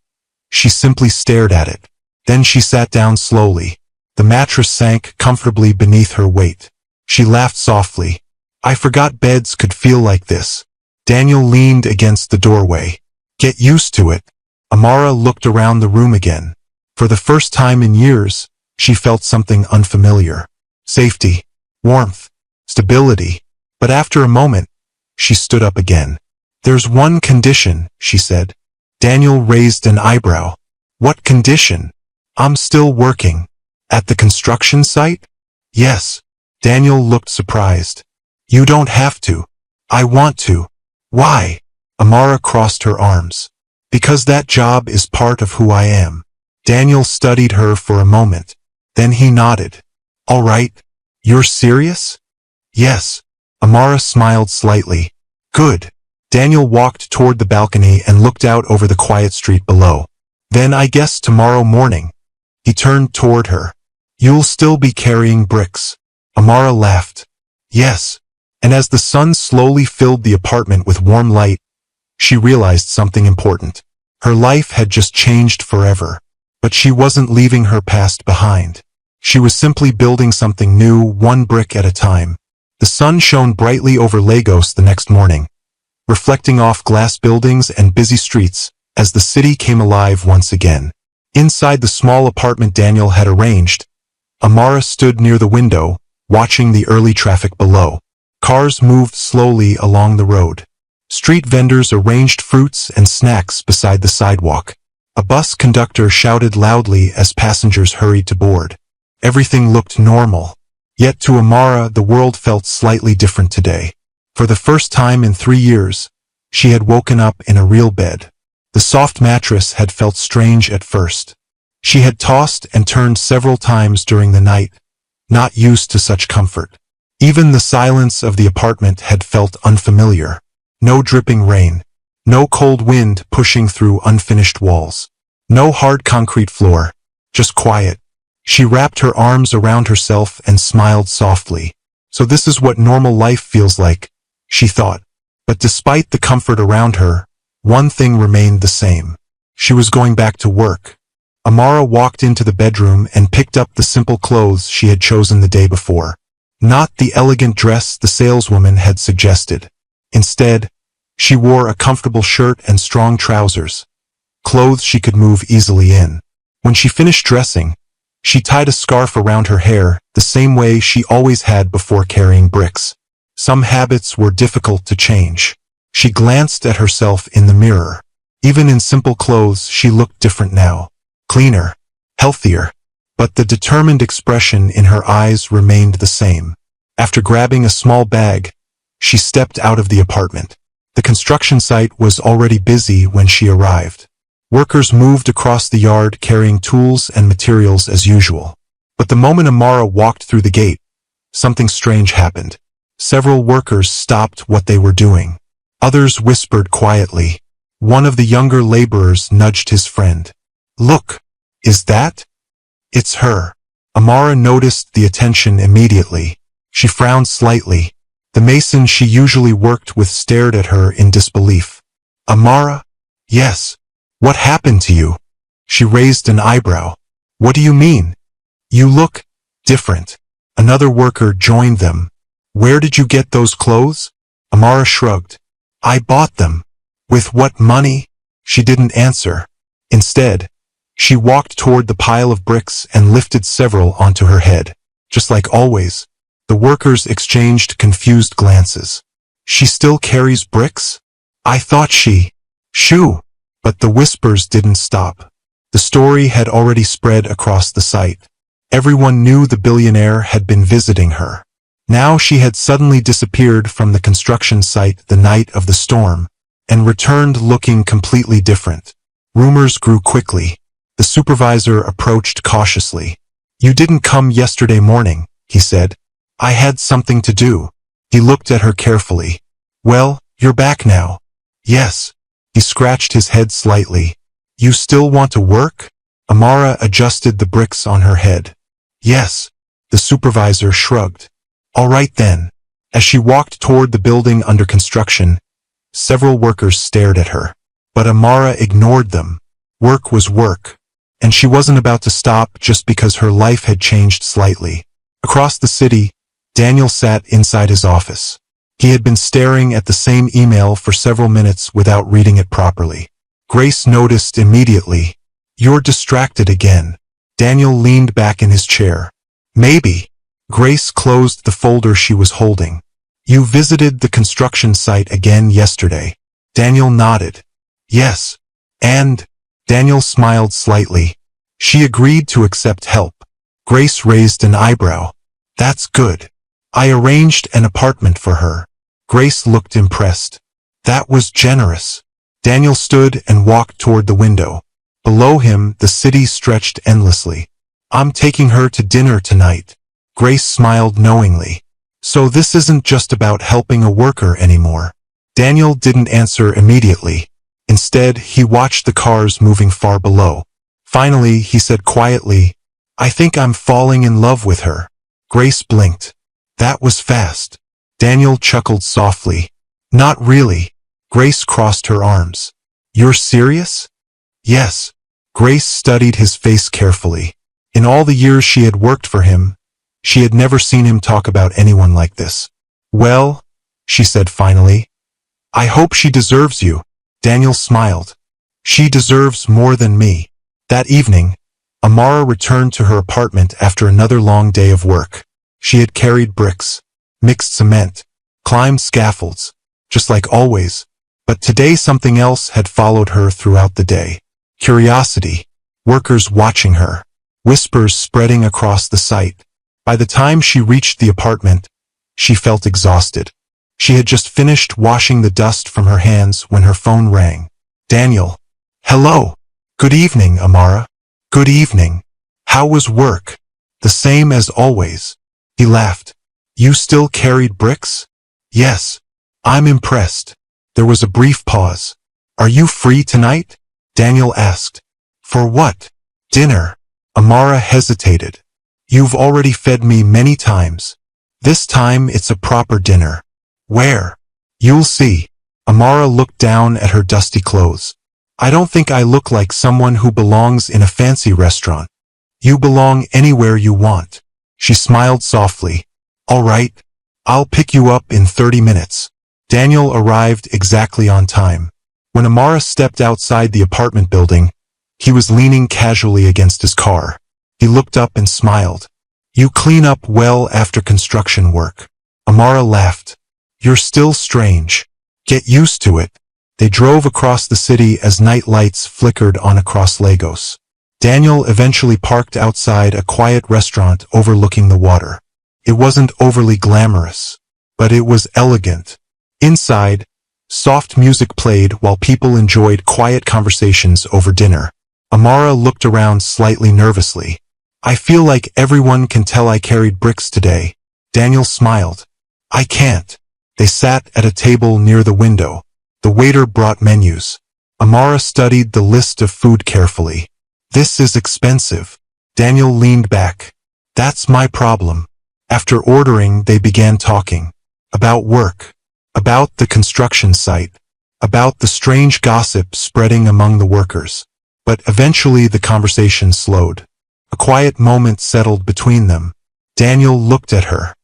she simply stared at it. Then she sat down slowly. The mattress sank comfortably beneath her weight. She laughed softly. "I forgot beds could feel like this." Daniel leaned against the doorway. "Get used to it." Amara looked around the room again. For the first time in years, she felt something unfamiliar. Safety. Warmth. Stability. But after a moment, she stood up again. "There's one condition," she said. Daniel raised an eyebrow. "What condition?" "I'm still working." "At the construction site?" "Yes." Daniel looked surprised. "You don't have to." "I want to." "Why?" Amara crossed her arms. "Because that job is part of who I am." Daniel studied her for a moment. Then he nodded. "All right. You're serious?" "Yes." Amara smiled slightly. "Good." Daniel walked toward the balcony and looked out over the quiet street below. "Then I guess tomorrow morning." He turned toward her. "You'll still be carrying bricks." Amara laughed. "Yes." And as the sun slowly filled the apartment with warm light, she realized something important. Her life had just changed forever. But she wasn't leaving her past behind. She was simply building something new, one brick at a time. The sun shone brightly over Lagos the next morning, reflecting off glass buildings and busy streets as the city came alive once again. Inside the small apartment Daniel had arranged, Amara stood near the window, watching the early traffic below. Cars moved slowly along the road. Street vendors arranged fruits and snacks beside the sidewalk. A bus conductor shouted loudly as passengers hurried to board. Everything looked normal. Yet to Amara, the world felt slightly different today. For the first time in 3 years, she had woken up in a real bed. The soft mattress had felt strange at first. She had tossed and turned several times during the night, not used to such comfort. Even the silence of the apartment had felt unfamiliar. No dripping rain. No cold wind pushing through unfinished walls. No hard concrete floor. Just quiet. She wrapped her arms around herself and smiled softly. So this is what normal life feels like, she thought. But despite the comfort around her, one thing remained the same. She was going back to work. Amara walked into the bedroom and picked up the simple clothes she had chosen the day before. Not the elegant dress the saleswoman had suggested. Instead, she wore a comfortable shirt and strong trousers, clothes she could move easily in. When she finished dressing, she tied a scarf around her hair the same way she always had before carrying bricks. Some habits were difficult to change. She glanced at herself in the mirror. Even in simple clothes, she looked different now. Cleaner, healthier. But the determined expression in her eyes remained the same. After grabbing a small bag, she stepped out of the apartment. The construction site was already busy when she arrived. Workers moved across the yard carrying tools and materials as usual. But the moment Amara walked through the gate, something strange happened. Several workers stopped what they were doing. Others whispered quietly. One of the younger laborers nudged his friend. Look, is that? It's her. Amara noticed the attention immediately. She frowned slightly. The mason she usually worked with stared at her in disbelief. Amara? Yes. What happened to you? She raised an eyebrow. What do you mean? You look different. Another worker joined them. Where did you get those clothes? Amara shrugged. I bought them. With what money? She didn't answer. Instead, she walked toward the pile of bricks and lifted several onto her head. Just like always, the workers exchanged confused glances. She still carries bricks? I thought she... Shoo! But the whispers didn't stop. The story had already spread across the site. Everyone knew the billionaire had been visiting her. Now she had suddenly disappeared from the construction site the night of the storm, and returned looking completely different. Rumors grew quickly. The supervisor approached cautiously. You didn't come yesterday morning, he said. I had something to do. He looked at her carefully. Well, you're back now. Yes. He scratched his head slightly. You still want to work? Amara adjusted the bricks on her head. Yes. The supervisor shrugged. All right then. As she walked toward the building under construction, several workers stared at her. But Amara ignored them. Work was work. And she wasn't about to stop just because her life had changed slightly. Across the city, Daniel sat inside his office. He had been staring at the same email for several minutes without reading it properly. Grace noticed immediately. You're distracted again. Daniel leaned back in his chair. Maybe. Grace closed the folder she was holding. You visited the construction site again yesterday. Daniel nodded. Yes. And? Daniel smiled slightly. She agreed to accept help. Grace raised an eyebrow. That's good. I arranged an apartment for her. Grace looked impressed. That was generous. Daniel stood and walked toward the window. Below him, the city stretched endlessly. I'm taking her to dinner tonight. Grace smiled knowingly. So this isn't just about helping a worker anymore. Daniel didn't answer immediately. Instead, he watched the cars moving far below. Finally, he said quietly, I think I'm falling in love with her. Grace blinked. That was fast. Daniel chuckled softly. Not really. Grace crossed her arms. You're serious? Yes. Grace studied his face carefully. In all the years she had worked for him, she had never seen him talk about anyone like this. Well, she said finally, I hope she deserves you. Daniel smiled. She deserves more than me. That evening, Amara returned to her apartment after another long day of work. She had carried bricks, mixed cement, climbed scaffolds, just like always. But today something else had followed her throughout the day. Curiosity, workers watching her, whispers spreading across the site. By the time she reached the apartment, she felt exhausted. She had just finished washing the dust from her hands when her phone rang. Daniel. Hello. Good evening, Amara. Good evening. How was work? The same as always. He laughed. You still carried bricks? Yes. I'm impressed. There was a brief pause. Are you free tonight? Daniel asked. For what? Dinner. Amara hesitated. You've already fed me many times. This time it's a proper dinner. Where? You'll see. Amara looked down at her dusty clothes. I don't think I look like someone who belongs in a fancy restaurant. You belong anywhere you want. She smiled softly. All right. I'll pick you up in 30 minutes. Daniel arrived exactly on time. When Amara stepped outside the apartment building, he was leaning casually against his car. He looked up and smiled. You clean up well after construction work. Amara laughed. You're still strange. Get used to it. They drove across the city as night lights flickered on across Lagos. Daniel eventually parked outside a quiet restaurant overlooking the water. It wasn't overly glamorous, but it was elegant. Inside, soft music played while people enjoyed quiet conversations over dinner. Amara looked around slightly nervously. I feel like everyone can tell I carried bricks today. Daniel smiled. I can't. They sat at a table near the window. The waiter brought menus. Amara studied the list of food carefully. This is expensive. Daniel leaned back. That's my problem. After ordering, they began talking. About work. About the construction site. About the strange gossip spreading among the workers. But eventually the conversation slowed. A quiet moment settled between them. Daniel looked at her.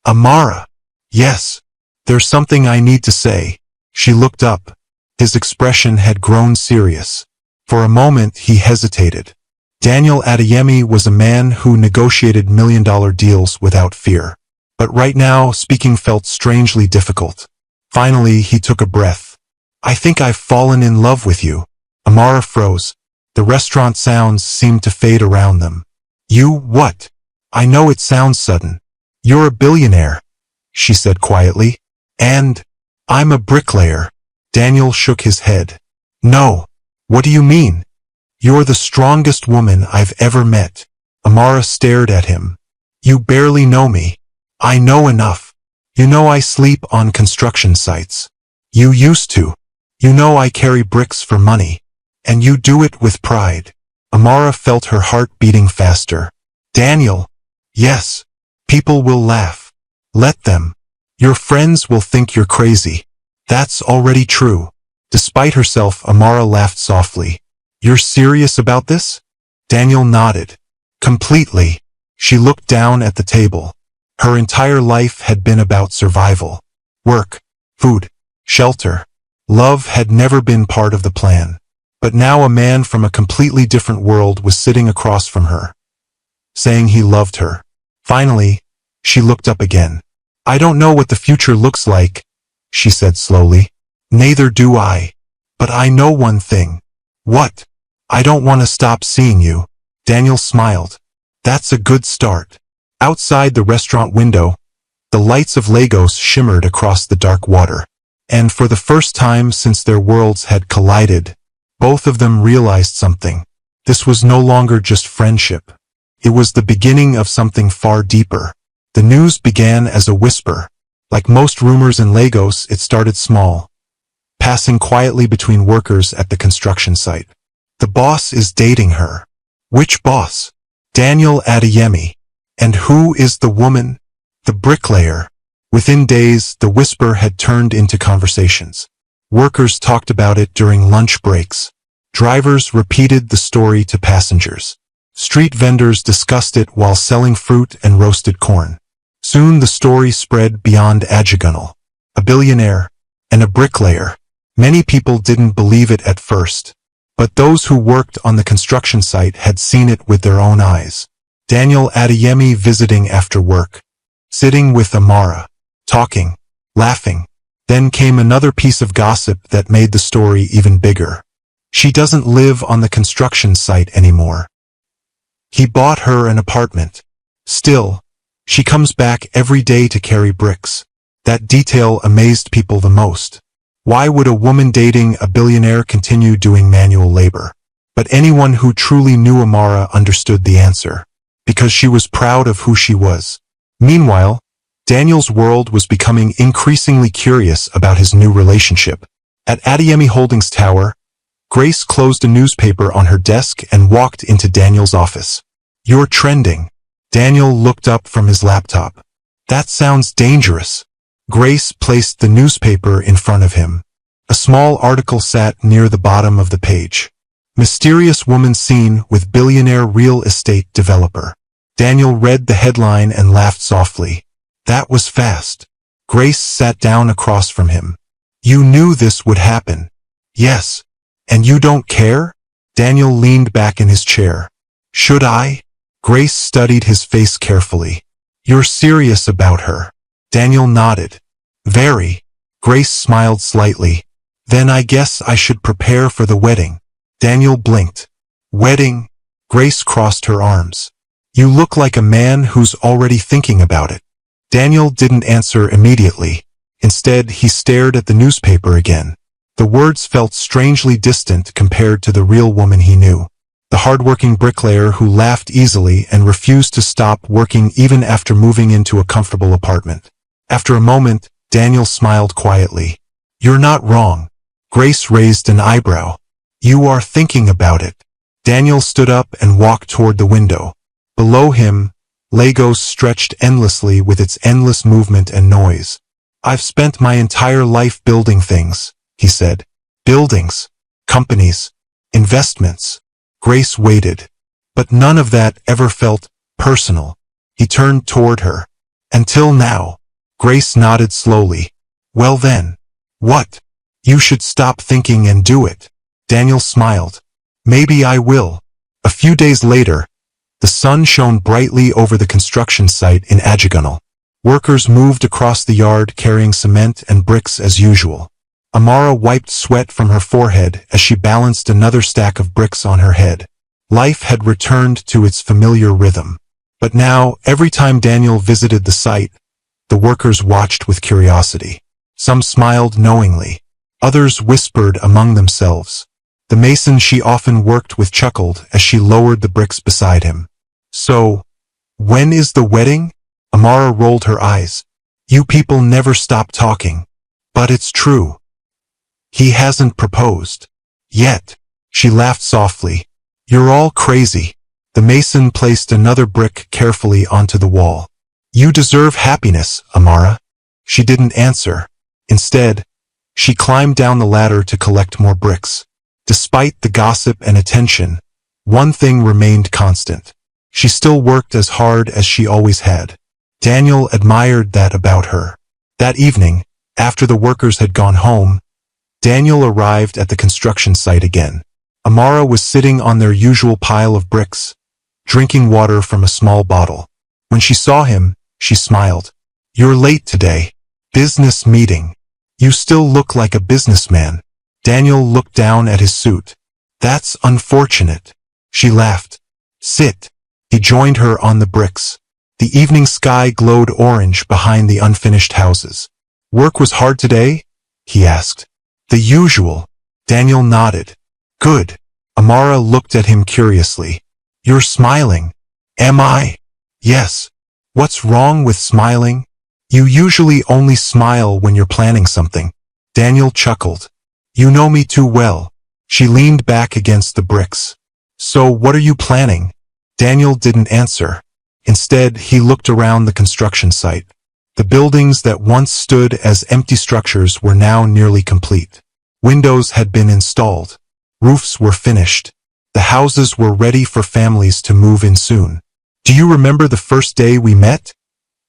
Amara. Yes. There's something I need to say. She looked up. His expression had grown serious. For a moment he hesitated. Daniel Adeyemi was a man who negotiated million-dollar deals without fear. But right now, speaking felt strangely difficult. Finally, he took a breath. I think I've fallen in love with you. Amara froze. The restaurant sounds seemed to fade around them. You what? I know it sounds sudden. You're a billionaire, she said quietly. And I'm a bricklayer. Daniel shook his head. No. What do you mean? You're the strongest woman I've ever met. Amara stared at him. You barely know me. I know enough. You know I sleep on construction sites. You used to. You know I carry bricks for money. And you do it with pride. Amara felt her heart beating faster. Daniel. Yes. People will laugh. Let them. Your friends will think you're crazy. That's already true. Despite herself, Amara laughed softly. You're serious about this? Daniel nodded. Completely. She looked down at the table. Her entire life had been about survival. Work, food, shelter. Love had never been part of the plan. But now a man from a completely different world was sitting across from her, saying he loved her. Finally, she looked up again. I don't know what the future looks like, she said slowly. Neither do I. But I know one thing. What? I don't want to stop seeing you. Daniel smiled. That's a good start. Outside the restaurant window, the lights of Lagos shimmered across the dark water. And for the first time since their worlds had collided, both of them realized something. This was no longer just friendship. It was the beginning of something far deeper. The news began as a whisper. Like most rumors in Lagos, it started small, passing quietly between workers at the construction site. The boss is dating her. Which boss? Daniel Adeyemi. And who is the woman? The bricklayer. Within days, the whisper had turned into conversations. Workers talked about it during lunch breaks. Drivers repeated the story to passengers. Street vendors discussed it while selling fruit and roasted corn. Soon the story spread beyond Ajagunal. A billionaire and a bricklayer. Many people didn't believe it at first. But those who worked on the construction site had seen it with their own eyes. Daniel Adeyemi visiting after work. Sitting with Amara. Talking. Laughing. Then came another piece of gossip that made the story even bigger. She doesn't live on the construction site anymore. He bought her an apartment. Still, she comes back every day to carry bricks. That detail amazed people the most. Why would a woman dating a billionaire continue doing manual labor? But anyone who truly knew Amara understood the answer. Because she was proud of who she was. Meanwhile, Daniel's world was becoming increasingly curious about his new relationship. At Adeyemi Holdings Tower, Grace closed a newspaper on her desk and walked into Daniel's office. You're trending. Daniel looked up from his laptop. That sounds dangerous. Grace placed the newspaper in front of him. A small article sat near the bottom of the page. Mysterious woman seen with billionaire real estate developer. Daniel read the headline and laughed softly. That was fast. Grace sat down across from him. You knew this would happen. Yes. And you don't care? Daniel leaned back in his chair. Should I? Grace studied his face carefully. You're serious about her. Daniel nodded. Very. Grace smiled slightly. Then I guess I should prepare for the wedding. Daniel blinked. Wedding? Grace crossed her arms. You look like a man who's already thinking about it. Daniel didn't answer immediately. Instead, he stared at the newspaper again. The words felt strangely distant compared to the real woman he knew. The hard-working bricklayer who laughed easily and refused to stop working even after moving into a comfortable apartment. After a moment, Daniel smiled quietly. You're not wrong. Grace raised an eyebrow. You are thinking about it. Daniel stood up and walked toward the window. Below him, Legos stretched endlessly with its endless movement and noise. I've spent my entire life building things, he said. Buildings, companies, investments. Grace waited. But none of that ever felt personal. He turned toward her. Until now. Grace nodded slowly. Well then. What? You should stop thinking and do it. Daniel smiled. Maybe I will. A few days later, the sun shone brightly over the construction site in Ajagunal. Workers moved across the yard carrying cement and bricks as usual. Amara wiped sweat from her forehead as she balanced another stack of bricks on her head. Life had returned to its familiar rhythm. But now, every time Daniel visited the site, the workers watched with curiosity. Some smiled knowingly. Others whispered among themselves. The mason she often worked with chuckled as she lowered the bricks beside him. So, when is the wedding? Amara rolled her eyes. You people never stop talking. But it's true. He hasn't proposed. Yet. She laughed softly. You're all crazy. The mason placed another brick carefully onto the wall. You deserve happiness, Amara. She didn't answer. Instead, she climbed down the ladder to collect more bricks. Despite the gossip and attention, one thing remained constant. She still worked as hard as she always had. Daniel admired that about her. That evening, after the workers had gone home, Daniel arrived at the construction site again. Amara was sitting on their usual pile of bricks, drinking water from a small bottle. When she saw him, she smiled. You're late today. Business meeting. You still look like a businessman. Daniel looked down at his suit. That's unfortunate. She laughed. Sit. He joined her on the bricks. The evening sky glowed orange behind the unfinished houses. Work was hard today? He asked. The usual. Daniel nodded. Good. Amara looked at him curiously. You're smiling. Am I? Yes. What's wrong with smiling? You usually only smile when you're planning something. Daniel chuckled. You know me too well. She leaned back against the bricks. So what are you planning? Daniel didn't answer. Instead, he looked around the construction site. The buildings that once stood as empty structures were now nearly complete. Windows had been installed. Roofs were finished. The houses were ready for families to move in soon. Do you remember the first day we met?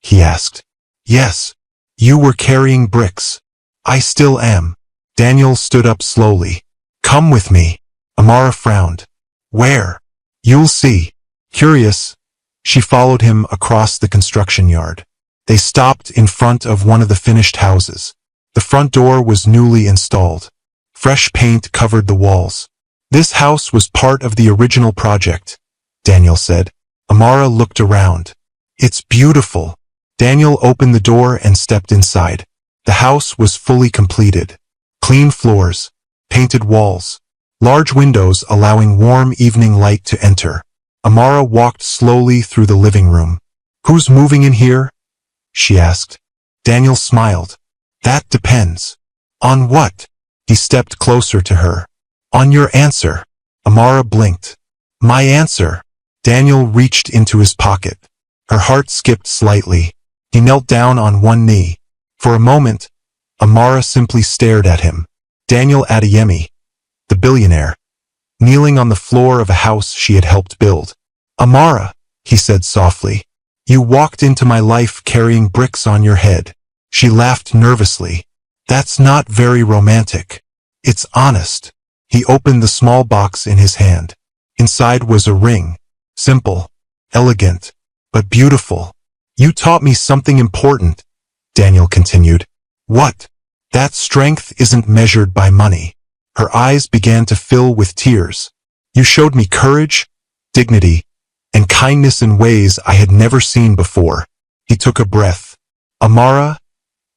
He asked. Yes. You were carrying bricks. I still am. Daniel stood up slowly. Come with me. Amara frowned. Where? You'll see. Curious, she followed him across the construction yard. They stopped in front of one of the finished houses. The front door was newly installed. Fresh paint covered the walls. This house was part of the original project, Daniel said. Amara looked around. It's beautiful. Daniel opened the door and stepped inside. The house was fully completed. Clean floors, painted walls, large windows allowing warm evening light to enter. Amara walked slowly through the living room. Who's moving in here? She asked. Daniel smiled. That depends. On what? He stepped closer to her. On your answer. Amara blinked. My answer. Daniel reached into his pocket. Her heart skipped slightly. He knelt down on one knee. For a moment, Amara simply stared at him. Daniel Adeyemi, the billionaire, kneeling on the floor of a house she had helped build. Amara, he said softly, you walked into my life carrying bricks on your head. She laughed nervously. That's not very romantic. It's honest. He opened the small box in his hand. Inside was a ring. Simple, elegant, but beautiful. You taught me something important, Daniel continued. What? That strength isn't measured by money. Her eyes began to fill with tears. You showed me courage, dignity, and kindness in ways I had never seen before. He took a breath. Amara,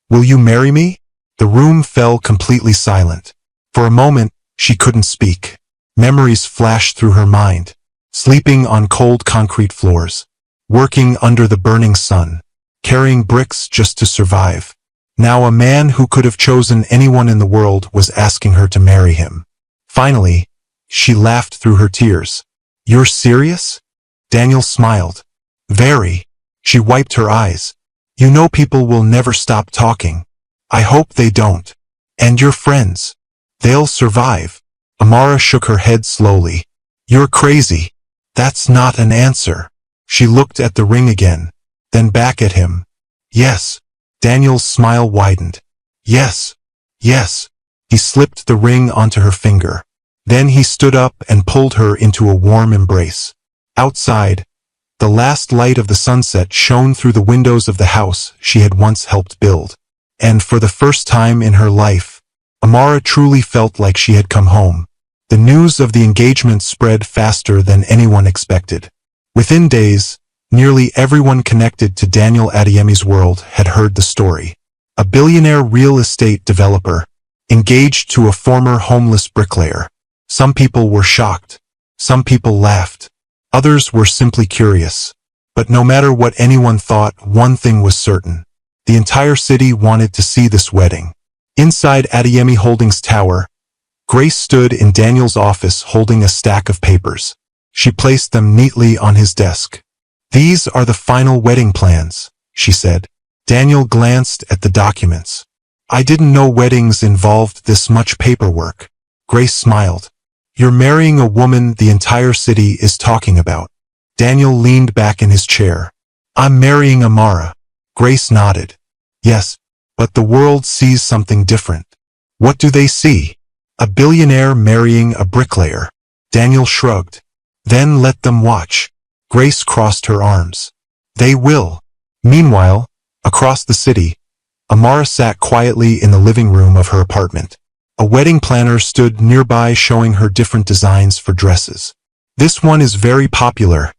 will you marry me? The room fell completely silent. For a moment, she couldn't speak. Memories flashed through her mind. Sleeping on cold concrete floors. Working under the burning sun. Carrying bricks just to survive. Now a man who could have chosen anyone in the world was asking her to marry him. Finally, she laughed through her tears. "You're serious?" Daniel smiled. "Very." She wiped her eyes. "You know people will never stop talking. I hope they don't. And your friends. They'll survive." Amara shook her head slowly. "You're crazy. That's not an answer." She looked at the ring again, then back at him. "Yes." Daniel's smile widened. "Yes. Yes." He slipped the ring onto her finger. Then he stood up and pulled her into a warm embrace. Outside, the last light of the sunset shone through the windows of the house she had once helped build. And for the first time in her life, Amara truly felt like she had come home. The news of the engagement spread faster than anyone expected. Within days, nearly everyone connected to Daniel Adeyemi's world had heard the story. A billionaire real estate developer, engaged to a former homeless bricklayer. Some people were shocked. Some people laughed. Others were simply curious. But no matter what anyone thought, one thing was certain. The entire city wanted to see this wedding. Inside Adeyemi Holdings Tower, Grace stood in Daniel's office holding a stack of papers. She placed them neatly on his desk. "These are the final wedding plans," she said. Daniel glanced at the documents. "I didn't know weddings involved this much paperwork." Grace smiled. "You're marrying a woman the entire city is talking about." Daniel leaned back in his chair. "I'm marrying Amara." Grace nodded. "Yes, but the world sees something different." "What do they see?" "A billionaire marrying a bricklayer." Daniel shrugged. "Then let them watch." Grace crossed her arms. "They will." Meanwhile, across the city, Amara sat quietly in the living room of her apartment. A wedding planner stood nearby showing her different designs for dresses. "This one is very popular,"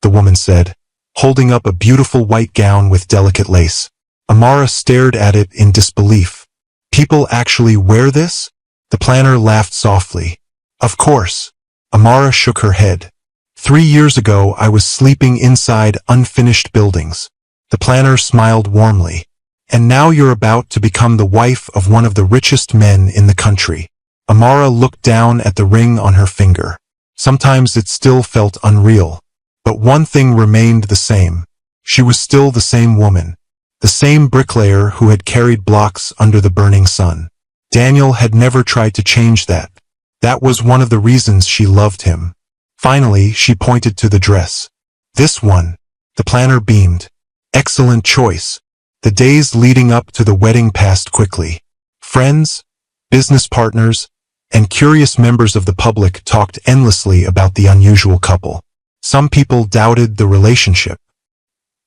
the woman said, holding up a beautiful white gown with delicate lace. Amara stared at it in disbelief. "People actually wear this?" The planner laughed softly. "Of course." Amara shook her head. 3 years ago I was sleeping inside unfinished buildings." The planner smiled warmly. "And now you're about to become the wife of one of the richest men in the country." Amara looked down at the ring on her finger. Sometimes it still felt unreal. But one thing remained the same. She was still the same woman. The same bricklayer who had carried blocks under the burning sun. Daniel had never tried to change that. That was one of the reasons she loved him. Finally, she pointed to the dress. "This one." The planner beamed. "Excellent choice." The days leading up to the wedding passed quickly. Friends, business partners, and curious members of the public talked endlessly about the unusual couple. Some people doubted the relationship.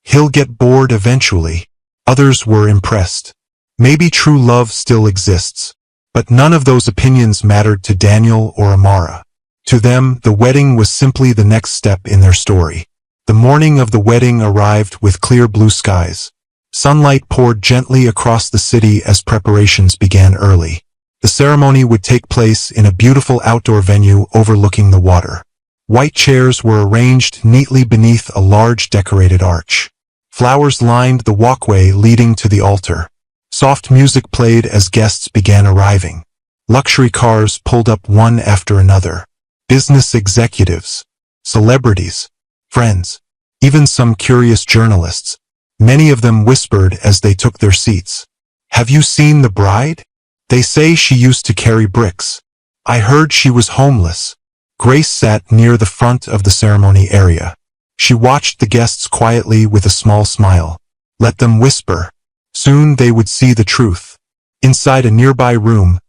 "He'll get bored eventually." Others were impressed. Maybe true love still exists. But none of those opinions mattered to Daniel or Amara. To them, the wedding was simply the next step in their story. The morning of the wedding arrived with clear blue skies. Sunlight poured gently across the city as preparations began early. The ceremony would take place in a beautiful outdoor venue overlooking the water. White chairs were arranged neatly beneath a large decorated arch. Flowers lined the walkway leading to the altar. Soft music played as guests began arriving. Luxury cars pulled up one after another. Business executives, celebrities, friends, even some curious journalists. Many of them whispered as they took their seats. "Have you seen the bride? They say she used to carry bricks. I heard she was homeless." Grace sat near the front of the ceremony area. She watched the guests quietly with a small smile. Let them whisper. Soon they would see the truth. Inside a nearby room,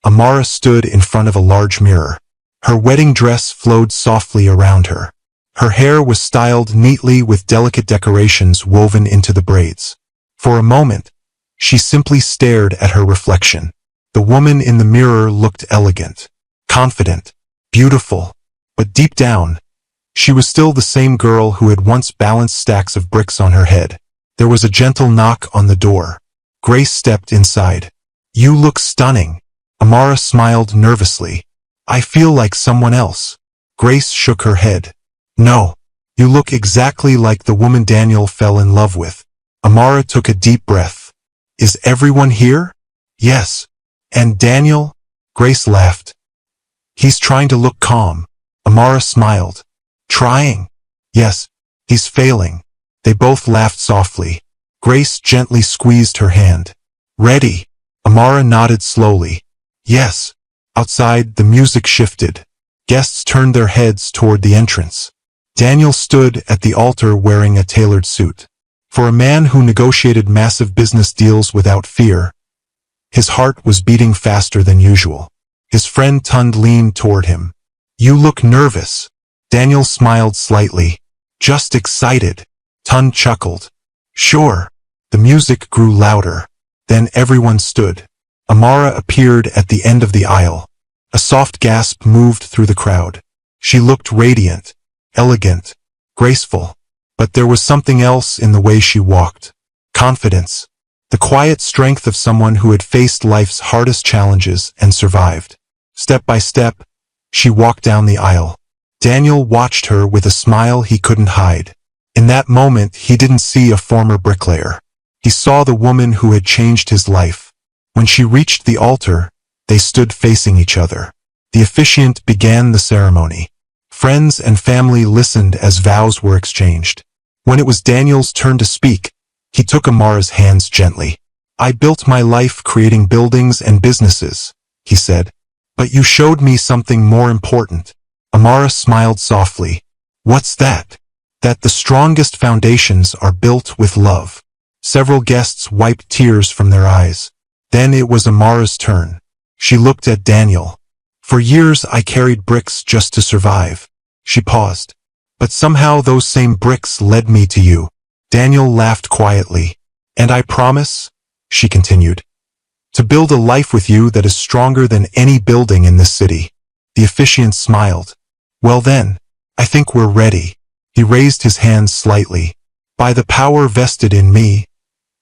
Amara stood in front of a large mirror. Her wedding dress flowed softly around her. Her hair was styled neatly with delicate decorations woven into the braids. For a moment, she simply stared at her reflection. The woman in the mirror looked elegant, confident, beautiful, but deep down, she was still the same girl who had once balanced stacks of bricks on her head. There was a gentle knock on the door. Grace stepped inside. "You look stunning." Amara smiled nervously. "I feel like someone else." Grace shook her head. "No, you look exactly like the woman Daniel fell in love with." Amara took a deep breath. Is everyone here? Yes. And Daniel? Grace laughed. He's trying to look calm. Amara smiled. Trying? Yes. He's failing. They both laughed softly. Grace gently squeezed her hand. Ready? Amara nodded slowly. Yes. Outside, the music shifted. Guests turned their heads toward the entrance. Daniel stood at the altar wearing a tailored suit. For a man who negotiated massive business deals without fear, his heart was beating faster than usual. His friend Tund leaned toward him. You look nervous. Daniel smiled slightly. Just excited. Tund chuckled. Sure. The music grew louder. Then everyone stood. Amara appeared at the end of the aisle. A soft gasp moved through the crowd. She looked radiant, elegant, graceful. But there was something else in the way she walked. Confidence. The quiet strength of someone who had faced life's hardest challenges and survived. Step by step, she walked down the aisle. Daniel watched her with a smile he couldn't hide. In that moment, he didn't see a former bricklayer. He saw the woman who had changed his life. When she reached the altar, they stood facing each other. The officiant began the ceremony. Friends and family listened as vows were exchanged. When it was Daniel's turn to speak, he took Amara's hands gently. I built my life creating buildings and businesses, he said. But you showed me something more important. Amara smiled softly. What's that? That the strongest foundations are built with love. Several guests wiped tears from their eyes. Then it was Amara's turn. She looked at Daniel. For years I carried bricks just to survive. She paused. But somehow those same bricks led me to you. Daniel laughed quietly. And I promise, she continued, to build a life with you that is stronger than any building in this city. The officiant smiled. Well then, I think we're ready. He raised his hands slightly. By the power vested in me,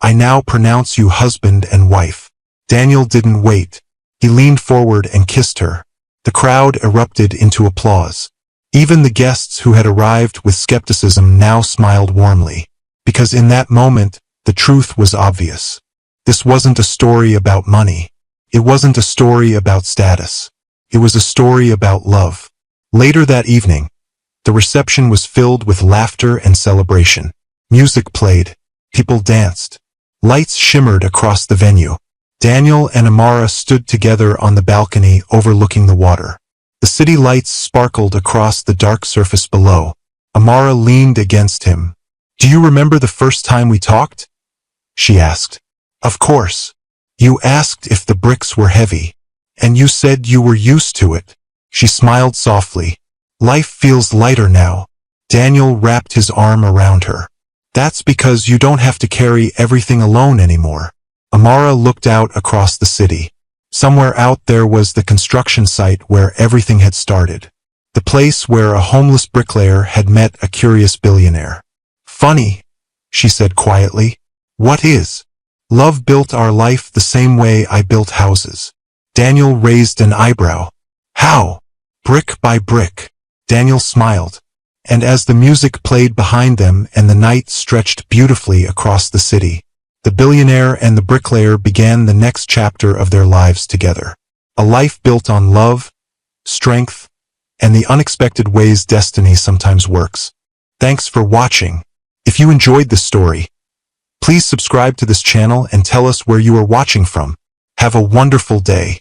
I now pronounce you husband and wife. Daniel didn't wait. He leaned forward and kissed her. The crowd erupted into applause. Even the guests who had arrived with skepticism now smiled warmly. Because in that moment, the truth was obvious. This wasn't a story about money. It wasn't a story about status. It was a story about love. Later that evening, the reception was filled with laughter and celebration. Music played. People danced. Lights shimmered across the venue. Daniel and Amara stood together on the balcony overlooking the water. The city lights sparkled across the dark surface below. Amara leaned against him. Do you remember the first time we talked? She asked. Of course. You asked if the bricks were heavy. And you said you were used to it. She smiled softly. Life feels lighter now. Daniel wrapped his arm around her. That's because you don't have to carry everything alone anymore. Amara looked out across the city. Somewhere out there was the construction site where everything had started. The place where a homeless bricklayer had met a curious billionaire. Funny, she said quietly. What is? Love built our life the same way I built houses. Daniel raised an eyebrow. How? Brick by brick. Daniel smiled. And as the music played behind them and the night stretched beautifully across the city, the billionaire and the bricklayer began the next chapter of their lives together. A life built on love, strength, and the unexpected ways destiny sometimes works. Thanks for watching. If you enjoyed this story, please subscribe to this channel and tell us where you are watching from. Have a wonderful day.